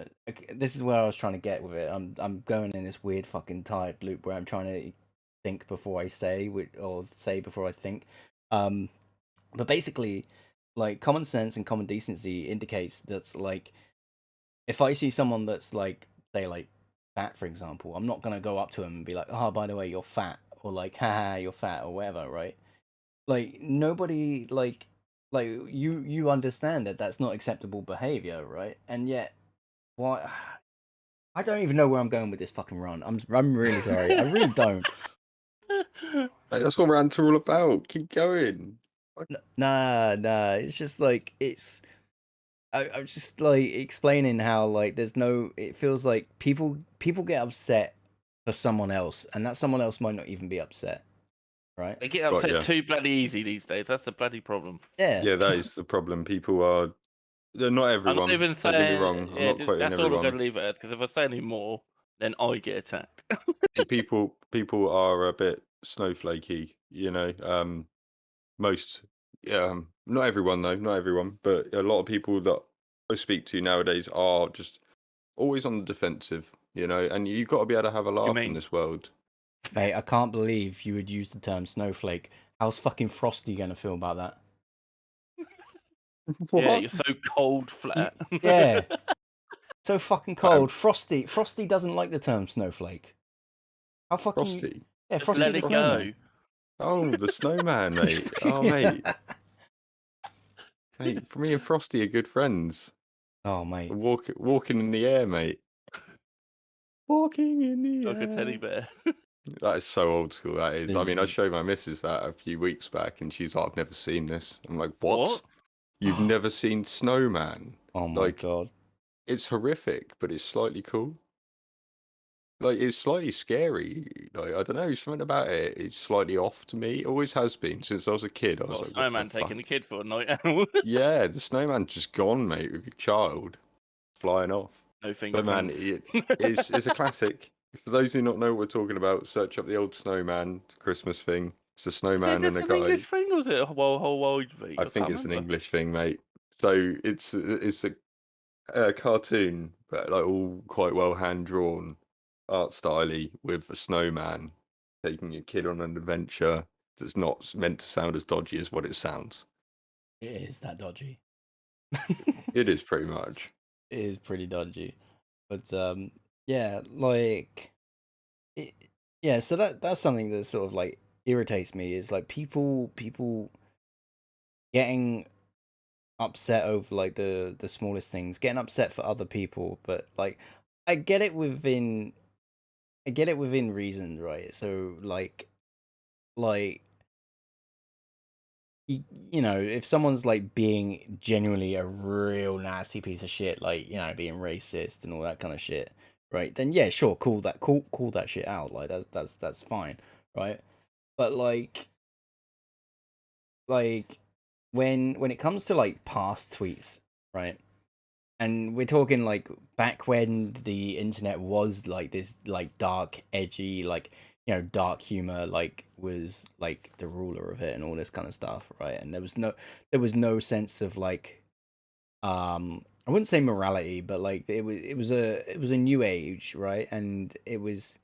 This is where I was trying to get with it. I'm going in this weird fucking tired loop where I'm trying to think before I say, or say before I think. Um, but basically, like common sense and common decency indicates that like if I see someone that's like, say, like fat, for example, I'm not gonna go up to him and be like, "Oh, by the way, you're fat," or like, "Haha, you're fat," or whatever, right? Like nobody like you understand that that's not acceptable behavior, right? And yet, why? I don't even know where I'm going with this fucking run. I'm really sorry. I really don't. Like, that's what rants are all about. Keep going. Nah. It's just like I'm just like explaining how like there's no. It feels like people get upset for someone else, and that someone else might not even be upset. right? They get Right, upset yeah. too bloody easy these days. That's the bloody problem. Yeah. Yeah, that is the problem. People are. They're not I'm everyone. not even Don't get me saying. wrong. I'm Yeah, not quoting that's all I'm everyone. going to leave it as. Because if I say any more, then I get attacked. See, people are a bit snowflakey, you know. Most, not everyone though, not everyone, but a lot of people that I speak to nowadays are just always on the defensive, you know. And you've got to be able to have a laugh in mean? this world. Mate, I can't believe you would use the term snowflake. How's fucking Frosty gonna feel about that? Yeah, What? you're so cold flat. Yeah. So fucking Um, cold. Frosty doesn't like the term snowflake. How fucking Frosty. yeah, Just Frosty let the it snowman. go. Oh, the snowman, mate. Oh, mate. Mate, for me and Frosty are good friends. Oh mate. Walking in the air, mate. Walking in the Like a teddy air. bear. That is so old school, that is. I mean, I Dude. showed my missus that a few weeks back, and she's like, I've never seen this. I'm like, what? What? You've never seen Snowman? Oh my Like, god. it's horrific, but it's slightly cool. Like, it's slightly scary. Like, I don't know, something about it. It's slightly off to me. It always has been since I was a kid. I was Got a like, what the snowman taking fuck? the kid for a night out. Yeah, the snowman's just gone, mate, with your child flying off. No But man, fingerprints. it's a classic. For those who not know what we're talking about, search up the old snowman Christmas thing. It's a Is snowman this and a an guy. English thing or was it a whole wide thing? I I think can't it's an remember. English thing, mate. So it's a cartoon, but like all quite well hand drawn, art styley, with a snowman taking a kid on an adventure that's not meant to sound as dodgy as what it sounds. It is that dodgy. It is pretty much. It is pretty dodgy. But yeah, like it, yeah, so that's something that sort of like irritates me is like people getting upset over like the smallest things, getting upset for other people, but like I get it within reason, right? So like you know, if someone's like being genuinely a real nasty piece of shit, like, you know, being racist and all that kind of shit, right? Then yeah, sure, call that shit out. Like that's fine, right? But like when it comes to like past tweets, right? And we're talking like back when the internet was like this like dark, edgy, like, you know, dark humor like was like the ruler of it and all this kind of stuff, right? And there was no sense of like I wouldn't say morality, but like it was a new age, right? And it was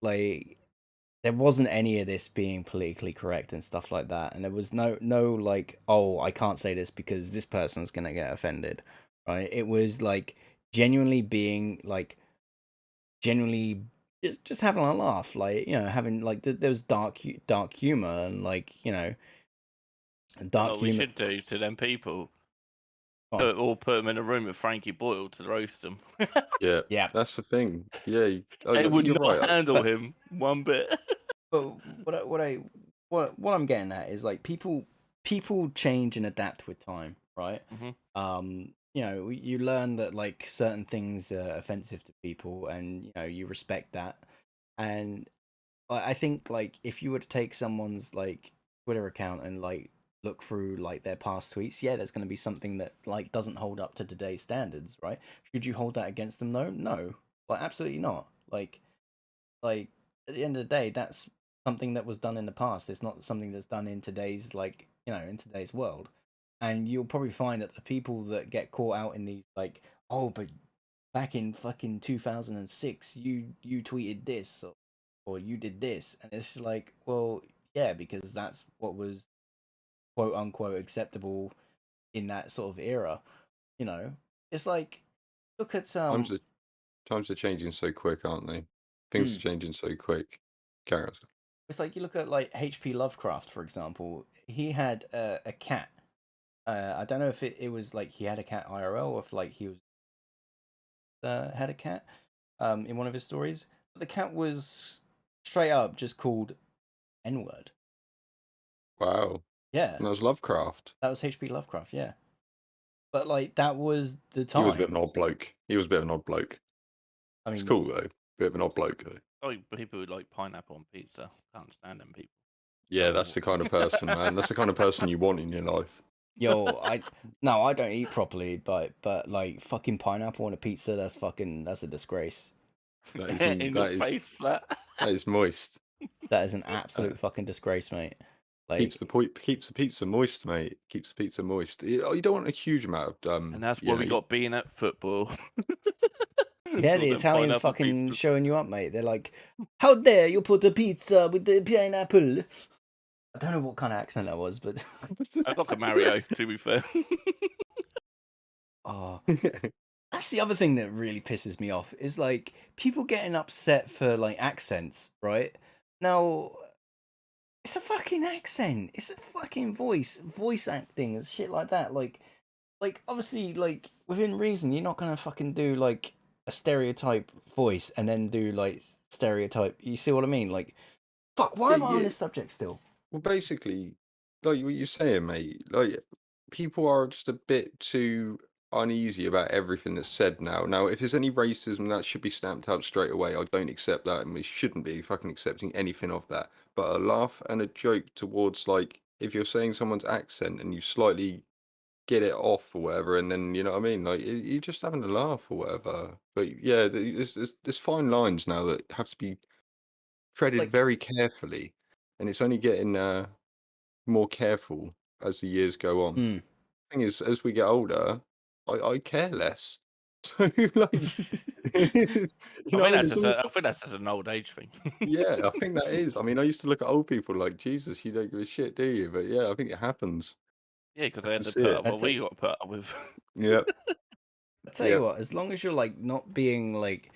like there wasn't any of this being politically correct and stuff like that, and there was no like, oh, I can't say this because this person's gonna get offended, right? It was like genuinely being like genuinely just having a laugh, like, you know, having like there was dark humor and like, you know, dark What we humor. should do to them people, Oh, put them in a room with Frankie Boyle to roast them. Yeah, yeah, that's the thing. Yeah, They would you're not right. handle but him one bit. but what I'm getting at is like people change and adapt with time, right? You know, you learn that like certain things are offensive to people, and you know you respect that. And I think like if you were to take someone's like Twitter account and like look through like their past tweets, yeah, there's going to be something that like doesn't hold up to today's standards, right? Should you hold that against them? No, like absolutely not. Like at the end of the day, that's something that was done in the past. It's not something that's done in today's, like, you know, in today's world. And you'll probably find that the people that get caught out in these like, oh, but back in fucking 2006 you tweeted this, or you did this, and it's like, well, yeah, because that's what was quote unquote acceptable in that sort of era, you know. It's like, look at Times are times are changing so quick, aren't they? Things are hmm, changing so quick. Carry on. it's like you look at like HP Lovecraft, for example. He had a cat. I don't know if it was like he had a cat IRL, or if like he was had a cat in one of his stories. But the cat was straight up just called N word. Wow. Yeah, And that was Lovecraft. that was HP Lovecraft. Yeah, but like that was the He was a bit of time. an odd bloke. He was a bit of an odd bloke. I It's mean, cool though. Bit of an odd bloke though. Like people who like pineapple on pizza. Can't stand them people. Yeah, that's the kind of person, man. That's the kind of person you want in your life. Yo, I don't eat properly, but like fucking pineapple on a pizza, that's a disgrace. That is In your that is face, flat. that is moist. That is an absolute fucking disgrace, mate. Keeps Like, the pizza moist, mate. Keeps the pizza moist. You don't want a huge amount of And that's you why know, we got being at football. yeah, the All them Italians pineapple fucking pizzas. showing you up, mate. They're like, how dare you put a pizza with the pineapple? I don't know what kind of accent that was, but I got a Mario, to be fair. oh, that's the other thing that really pisses me off is like people getting upset for like accents, right? Now, it's a fucking accent. It's a fucking voice acting and shit like that. Like obviously, like within reason, you're not gonna fucking do like a stereotype voice and then do like stereotype. You see what I mean? Like, fuck. Why am I on yeah. this subject still? Well, basically, like what you're saying, mate, like people are just a bit too uneasy about everything that's said now. Now, if there's any racism, that should be stamped out straight away. I don't accept that, and we shouldn't be fucking accepting anything of that. But a laugh and a joke towards, like, if you're saying someone's accent and you slightly get it off or whatever, and then you know what I mean, like you're just having a laugh or whatever. But yeah, there's fine lines now that have to be treaded Like, very carefully, and it's only getting more careful as the years go on. hmm. Thing is, as we get older, I care less. So like, you know what I mean? It's almost I think that's just an old age thing. yeah. I think that is. I mean, I used to look at old people like Jesus. You don't give a shit, do you? But yeah, I think it happens. Yeah, because I they can had to see put it. up I what tell, we got put up with. Yep. I tell you Yep. what, as long as you're like not being like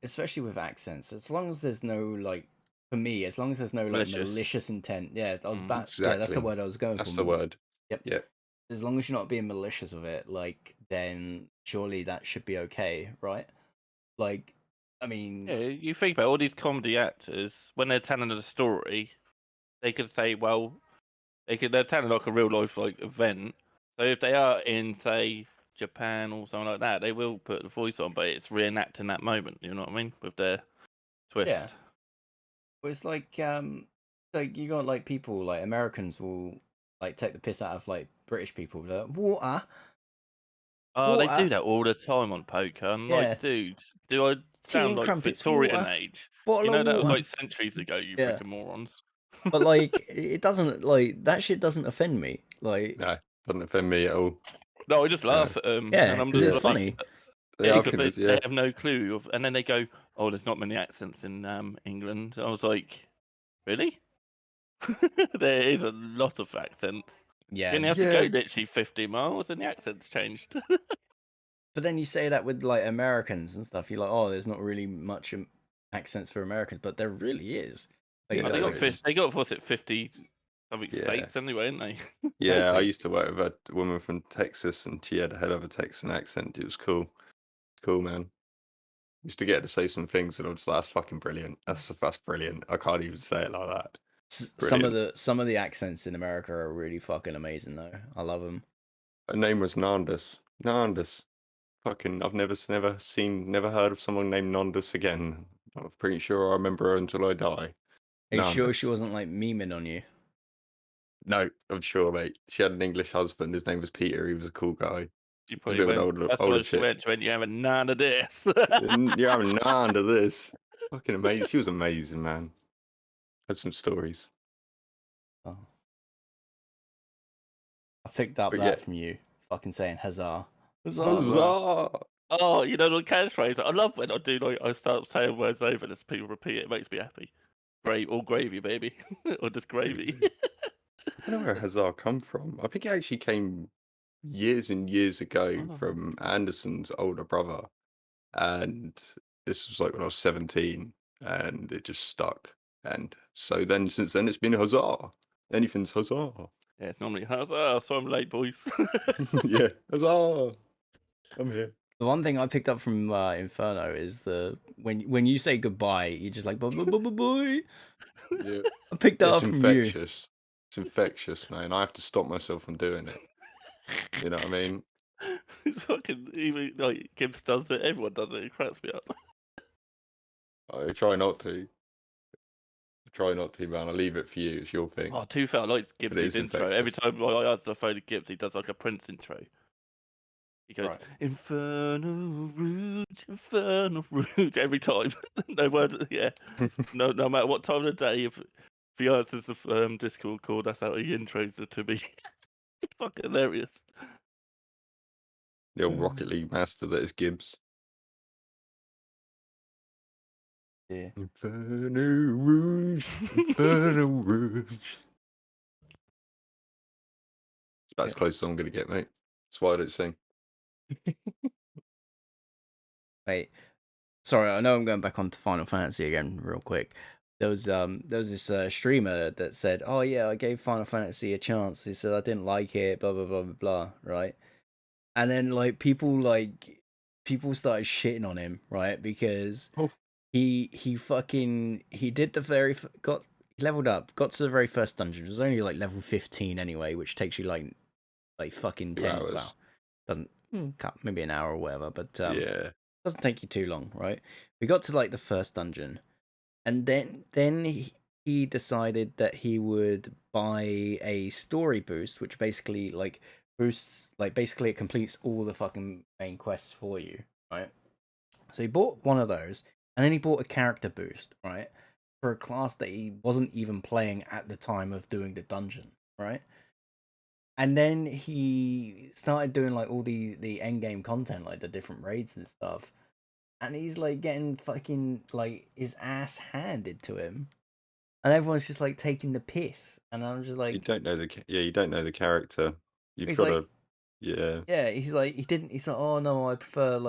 especially with accents, as long as there's no like for me, as long as there's no like Malicious. malicious intent. Yeah, I was Mm. back. Yeah, that's the Exactly. word I was going That's for. the word. Yep. Yep. As long as you're not being malicious with it, like then surely that should be okay, right? Like, I mean, Yeah, you think about all these comedy actors when they're telling a story, they could say, well, they're telling like a real life like event. So if they are in say Japan or something like that, they will put the voice on, but it's reenacting that moment. You know what I mean? With their twist. yeah, it's like you got like people like Americans will like take the piss out of like British people. Like, water, Oh, they do water, that all the time on poker. I'm yeah, like, dude, do I tea sound and like crumpets, Victorian water, age? You bottle of know, that was water. like centuries ago, you Yeah, freaking morons. but like it doesn't like that shit doesn't offend me. Like, No, doesn't offend me at all. No, I just No. laugh at them, yeah, and I'm because just it's Yeah. like, funny. Yeah, I because think that's they have no clue. And then they go, oh, there's not many accents in England. I was like, really? There is a lot of accents. Yeah, You only have to go Yeah. literally 50 miles, and the accent's changed. but then you say that with like Americans and stuff. You're like, oh, there's not really much accents for Americans, but there really is. Like, Yeah, you Oh, got there like, is. they got what's it, 50 something Yeah. states anyway, ain't they? Yeah, I 40. used to work with a woman from Texas, and she had a hell of a Texan accent. It was cool. It's cool, man. Used to get her to say some things, and I was like, "That's fucking brilliant. That's brilliant. I can't even say it like that. Brilliant." Some of the accents in America are really fucking amazing though. I love them. Her name was Nandus. Nandus. Fucking, I've never heard of someone named Nandus again. I'm pretty sure I remember her until I die. Are you sure she Nandus. wasn't like memeing on you? No, I'm sure, mate. She had an English husband. His name was Peter. He was a cool guy. She He was a probably bit of an went, that's older why she chick. went, you having none of this. You're having none of this. Fucking amazing. She was amazing, man. Had some stories. Oh. I picked up But yeah. that from you. Fucking saying huzzah. Huzzah. Huzzah! Oh, you know the catchphrase. I love when I do like I start saying words over and as people repeat it. It makes me happy. All gravy, baby, or just gravy. I don't know where Huzzah come from. I think it actually came years and years ago Oh. from Anderson's older brother. And this was like when I was 17, and it just stuck. And so then, since then, it's been Huzzah. Anything's Huzzah. Yeah, it's normally huzzah, so I'm late, boys. Yeah, Huzzah. I'm here. The one thing I picked up from Inferno is the when you say goodbye, you're just like bye bye bye bye bye. Yeah. I picked that It's up from you. infectious. It's infectious, man. I have to stop myself from doing it. You know what I mean? It's fucking even like Gibbs does it. Everyone does it. It cracks me up. I try not to. Try not to, man. I'll leave it for you. It's your thing. Oh, to be fair, I like But it Gibbsy's is intro. Every infectious. time I answer the phone to Gibbs, he does like a Prince intro. He goes, Right. Infernal Rouge, Infernal Rouge, every time. No word, yeah. No matter what time of the day, if he answers the Discord call, that's how he intros it to me. Fucking hilarious. The old Rocket League master that is Gibbs. Yeah. Inferno Rouge, Inferno Rouge. It's about as close as I'm going to get, mate. That's why I don't sing. Wait. Sorry, I know I'm going back onto Final Fantasy again real quick. There was this streamer that said, "Oh yeah, I gave Final Fantasy a chance." He said I didn't like it, blah blah blah blah blah, right? And then people started shitting on him, right? Because Oh. he did the very he leveled up, got to the very first dungeon. It was only like level 15 anyway, which takes you like fucking 2 10. hours. Well, doesn't maybe an hour or whatever, but Yeah. doesn't take you too long, right? We got to like the first dungeon, and then he decided that he would buy a story boost, which basically boosts basically it completes all the fucking main quests for you, right? So he bought one of those, and then he bought a character boost, right, for a class that he wasn't even playing at the time of doing the dungeon, right? And then he started doing like all the end game content, like the different raids and stuff. And he's like getting fucking like his ass handed to him. And everyone's just like taking the piss. And I'm just You like, don't know you don't know the character. You've he's got like, to, yeah. yeah, he's like, he's like, oh no, I prefer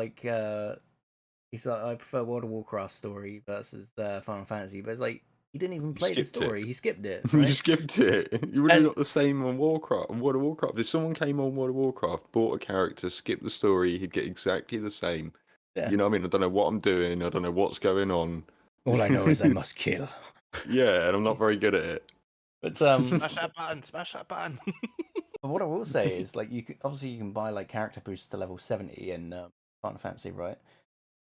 he's like, I prefer World of Warcraft story versus Final Fantasy. But it's like, he didn't even You play the skipped it. story. He skipped it, You right? skipped it. You would have And got the same on Warcraft. On World of Warcraft, if someone came on World of Warcraft, bought a character, skipped the story, he'd get exactly the same. yeah, You know what I mean? I don't know what I'm doing. I don't know what's going on. all I know is I must kill. Yeah, and I'm not very good at it. But Smash that button, smash that button. But what I will say is, like, you can obviously you can buy like character boosts to level 70 in Final Fantasy, right?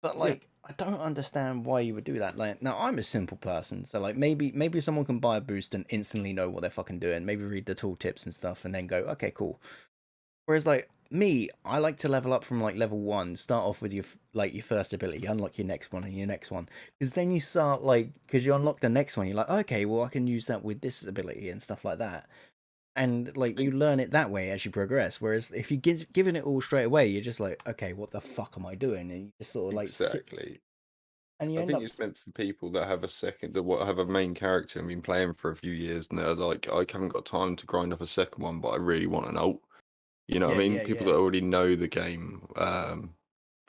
But Yeah. like, I don't understand why you would do that. Like, now I'm a simple person, so like maybe someone can buy a boost and instantly know what they're fucking doing. Maybe read the tooltips and stuff, and then go, okay, cool. Whereas like me, I like to level up from like level 1, start off with your first ability, unlock your next one and your next one, because then you start because you unlock the next one, you're like, okay, well I can use that with this ability and stuff like that. And like you learn it that way as you progress. Whereas if you giving it all straight away, you're just like, okay, what the fuck am I doing? And you just sort of sit, Exactly. and you I end think up. it's meant for people that have have a main character and been playing for a few years, and they're like, I haven't got time to grind up a second one, but I really want an ult. You know what I mean? People that already know the game.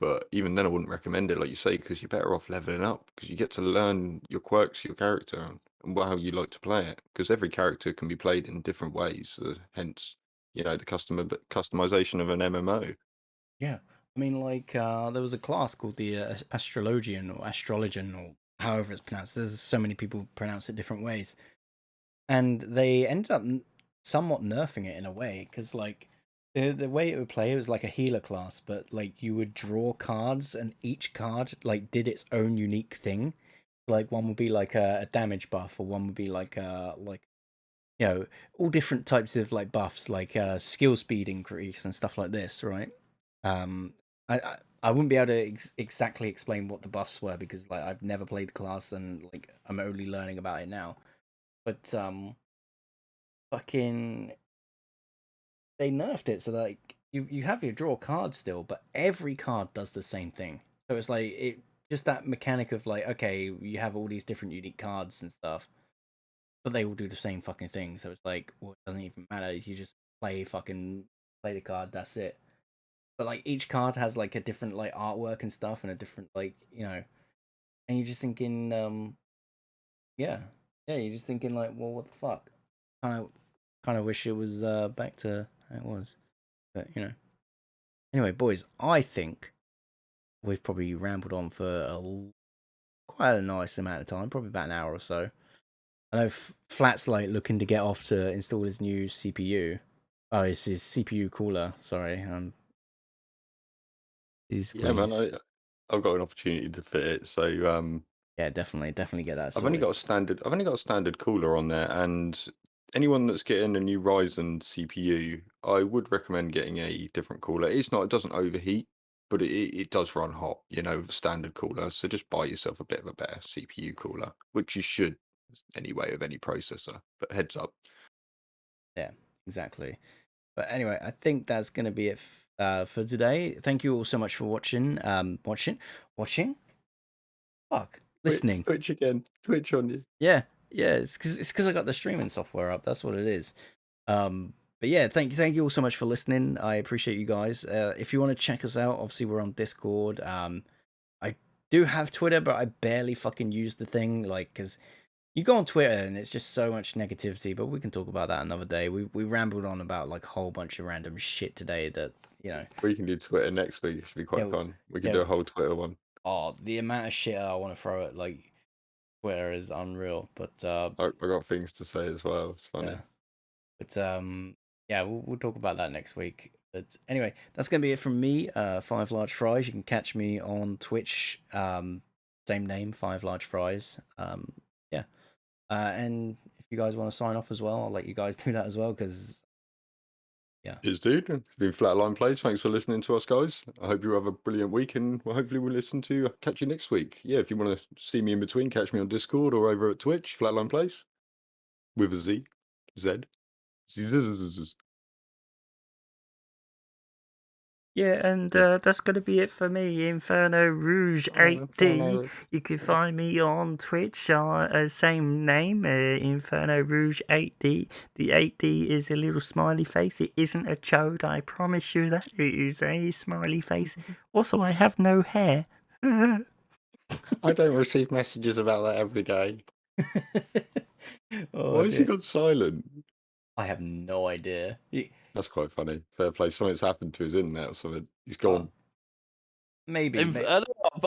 But even then, I wouldn't recommend it, like you say, because you're better off leveling up because you get to learn your quirks, your character, and how you like to play it. Because every character can be played in different ways. Hence, the customization of an MMO. Yeah, I mean, there was a class called the Astrologian or Astrologian or however it's pronounced. There's so many people pronounce it different ways, and they ended up somewhat nerfing it in a way because the way it would play, it was like a healer class, but like you would draw cards, and each card like did its own unique thing. Like one would be like a damage buff, or one would be like all different types of like buffs, like skill speed increase and stuff like this, right? Um, I wouldn't be able to exactly explain what the buffs were because like I've never played the class and like I'm only learning about it now. But fucking they nerfed it so that, like you have your draw card still, but every card does the same thing. So it's like it just that mechanic of like, okay, you have all these different unique cards and stuff, but they all do the same fucking thing. So it's like, well, it doesn't even matter. You just play the card. That's it. But like each card has like a different like artwork and stuff, and a different and you're just thinking, yeah, you're just thinking like, well, what the fuck? Kind of wish it was back to how it was, but Anyway, boys, I think we've probably rambled on for quite a nice amount of time, probably about an hour or so. I know Flat's like looking to get off to install his new CPU. Oh, it's his CPU cooler. Sorry. He's Yeah, man. please. I've got an opportunity to fit it, so Yeah, definitely get that I've only sorted. got a standard. I've only got a standard cooler on there, and anyone that's getting a new Ryzen CPU, I would recommend getting a different cooler. It's not. It doesn't overheat, but it does run hot. You know, with a standard cooler. So just buy yourself a bit of a better CPU cooler, which you should anyway of any processor. But heads up. Yeah, exactly. But anyway, I think that's gonna be it for today. Thank you all so much for watching. Watching. Fuck, listening. Twitch again. Twitch on you. Yeah, yeah. It's because I got the streaming software up. That's what it is. But yeah, thank you all so much for listening. I appreciate you guys. If you want to check us out, obviously we're on Discord. I do have Twitter, but I barely fucking use the thing, like, because you go on Twitter and it's just so much negativity. But we can talk about that another day. We rambled on about like a whole bunch of random shit today that, you know. We can do Twitter next week. It should be quite Yeah, fun. We can yeah. do a whole Twitter one. Oh, the amount of shit I want to throw at like Twitter is unreal. But I got things to say as well. It's funny. yeah. But yeah, we'll talk about that next week. But anyway, that's gonna be it from me. Five Large Fries. You can catch me on Twitch. Same name, Five Large Fries. Yeah. And if you guys want to sign off as well, I'll let you guys do that as well. Because yeah, Cheers, dude. It's been Flatline Plays. Thanks for listening to us, guys. I hope you have a brilliant week, and hopefully we'll catch you next week. Yeah, if you want to see me in between, catch me on Discord or over at Twitch, Flatline Plays, with a Z. Z. yeah, and that's gonna be it for me. Inferno Rouge Oh, 8D. You can find me on Twitch. Same name, Inferno Rouge 8D. The 8D is a little smiley face. It isn't a chode. I promise you that it is a smiley face. Also, I have no hair. I don't receive messages about that every day. Oh, Why has he dear. gone silent? I have no idea. That's quite funny. Fair play. Something's happened to his internet or something. He's gone. Maybe. I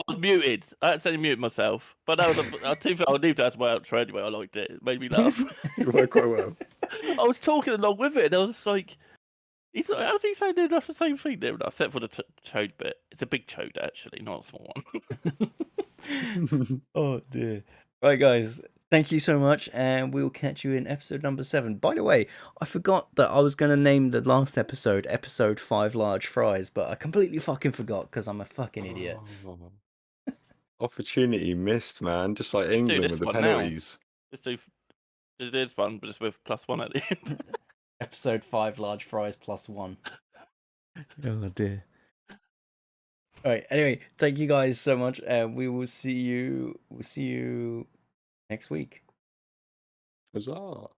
was muted. I actually muted myself, but that was I leave that as my outro anyway. I liked it. It made me laugh. It worked quite well. I was talking along with it, and I was like, "He's like, how's he saying that's the same thing there?" Except for the chode bit. It's a big chode actually, not a small one. Oh dear. Right, guys. Thank you so much, and we'll catch you in episode number 7. By the way, I forgot that I was going to name the last episode 5 Large Fries, but I completely fucking forgot because I'm a fucking idiot. Oh. Opportunity missed, man. Just like Do England this with the one now. penalties. Let's do this one, but it's with +1 at the end. Episode 5 Large Fries +1. Oh dear. Alright, anyway, thank you guys so much, and we will see you. We'll see you next week. Huzzah.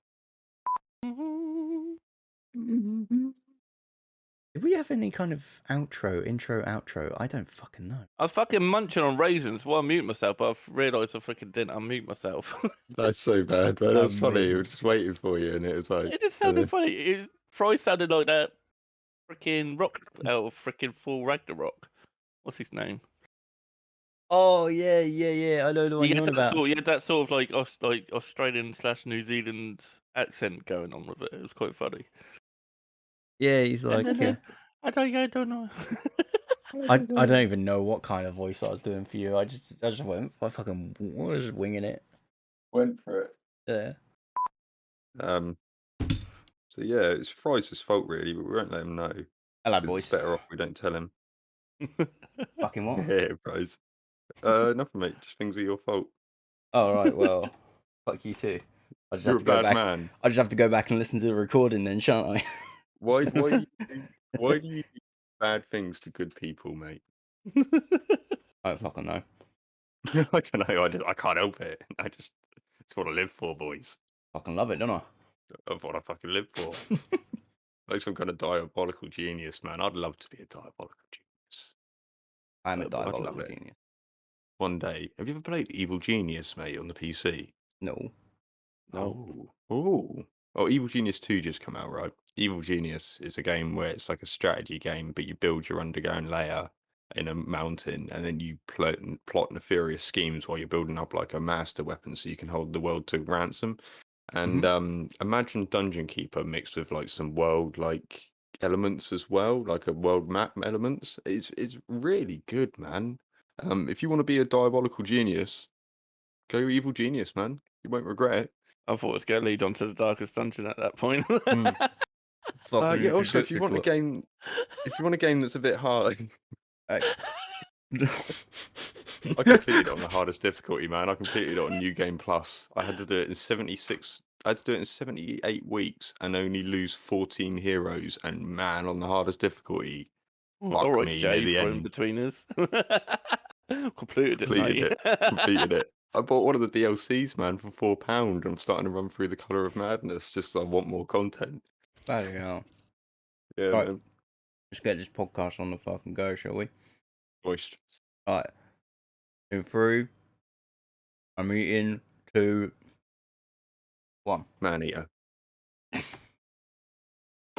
Did we have any kind of intro, outro? I don't fucking know. I was fucking munching on raisins while I mute myself, but I've realised I fucking didn't unmute myself. That's so bad, man. That's funny. It Amazing. was just waiting for you, and it was like. It just sounded funny. Fry sounded like that freaking rock, freaking full Ragnarok. What's his name? Oh yeah. I know the one you're on about. You had that sort of like Australian / New Zealand accent going on with it. It was quite funny. Yeah, he's like. I don't know. I don't even know what kind of voice I was doing for you. I just went. I was winging it. Went for it. Yeah. So yeah, it's Fry's fault really, but we won't let him know. Hello, 'cause boys. It's better off we don't tell him. Fucking what? Yeah, Bryce. Nothing, mate. Just things are your fault. Oh right, well, fuck you too. I just You're have a to go bad back. man. I just have to go back and listen to the recording then, shan't I? Why do you do bad things to good people, mate? I don't fucking know. I don't know. I can't help it. It's what I live for, boys. Fucking love it, don't I? That's what I fucking live for. Like some kind of diabolical genius, man. I'd love to be a diabolical genius. I'm a I'd love diabolical it. genius. One day. Have you ever played Evil Genius, mate, on the PC? No. Oh, Evil Genius 2 just come out, right? Evil Genius is a game where it's like a strategy game, but you build your underground layer in a mountain, and then you plot nefarious schemes while you're building up like a master weapon so you can hold the world to ransom. And imagine Dungeon Keeper mixed with like some world like elements as well, like a world map elements. It's really good, man. If you want to be a diabolical genius, Go Evil Genius, man. You won't regret it. I thought it was going to lead on to the Darkest Dungeon at that point. Fucking Yeah. Also, if introduced you me want to a it. game, that's a bit hard, Hey. I completed it on the hardest difficulty, man. I completed it on New Game Plus. I had to do it in 76. I had to do it in 78 weeks and only lose 14 heroes. And man, on the hardest difficulty, All fuck right, me near Jay, the thrown end. between us. Completed it, Completed mate. it. Completed it. I bought one of the DLCs, man, for £4. I'm starting to run through the Colour of Madness just 'cause I want more content. Bloody hell. Yeah, Right. man. Let's get this podcast on the fucking go, shall we? Moist. Alright. In 3, I'm eating 2, 1. Man eater.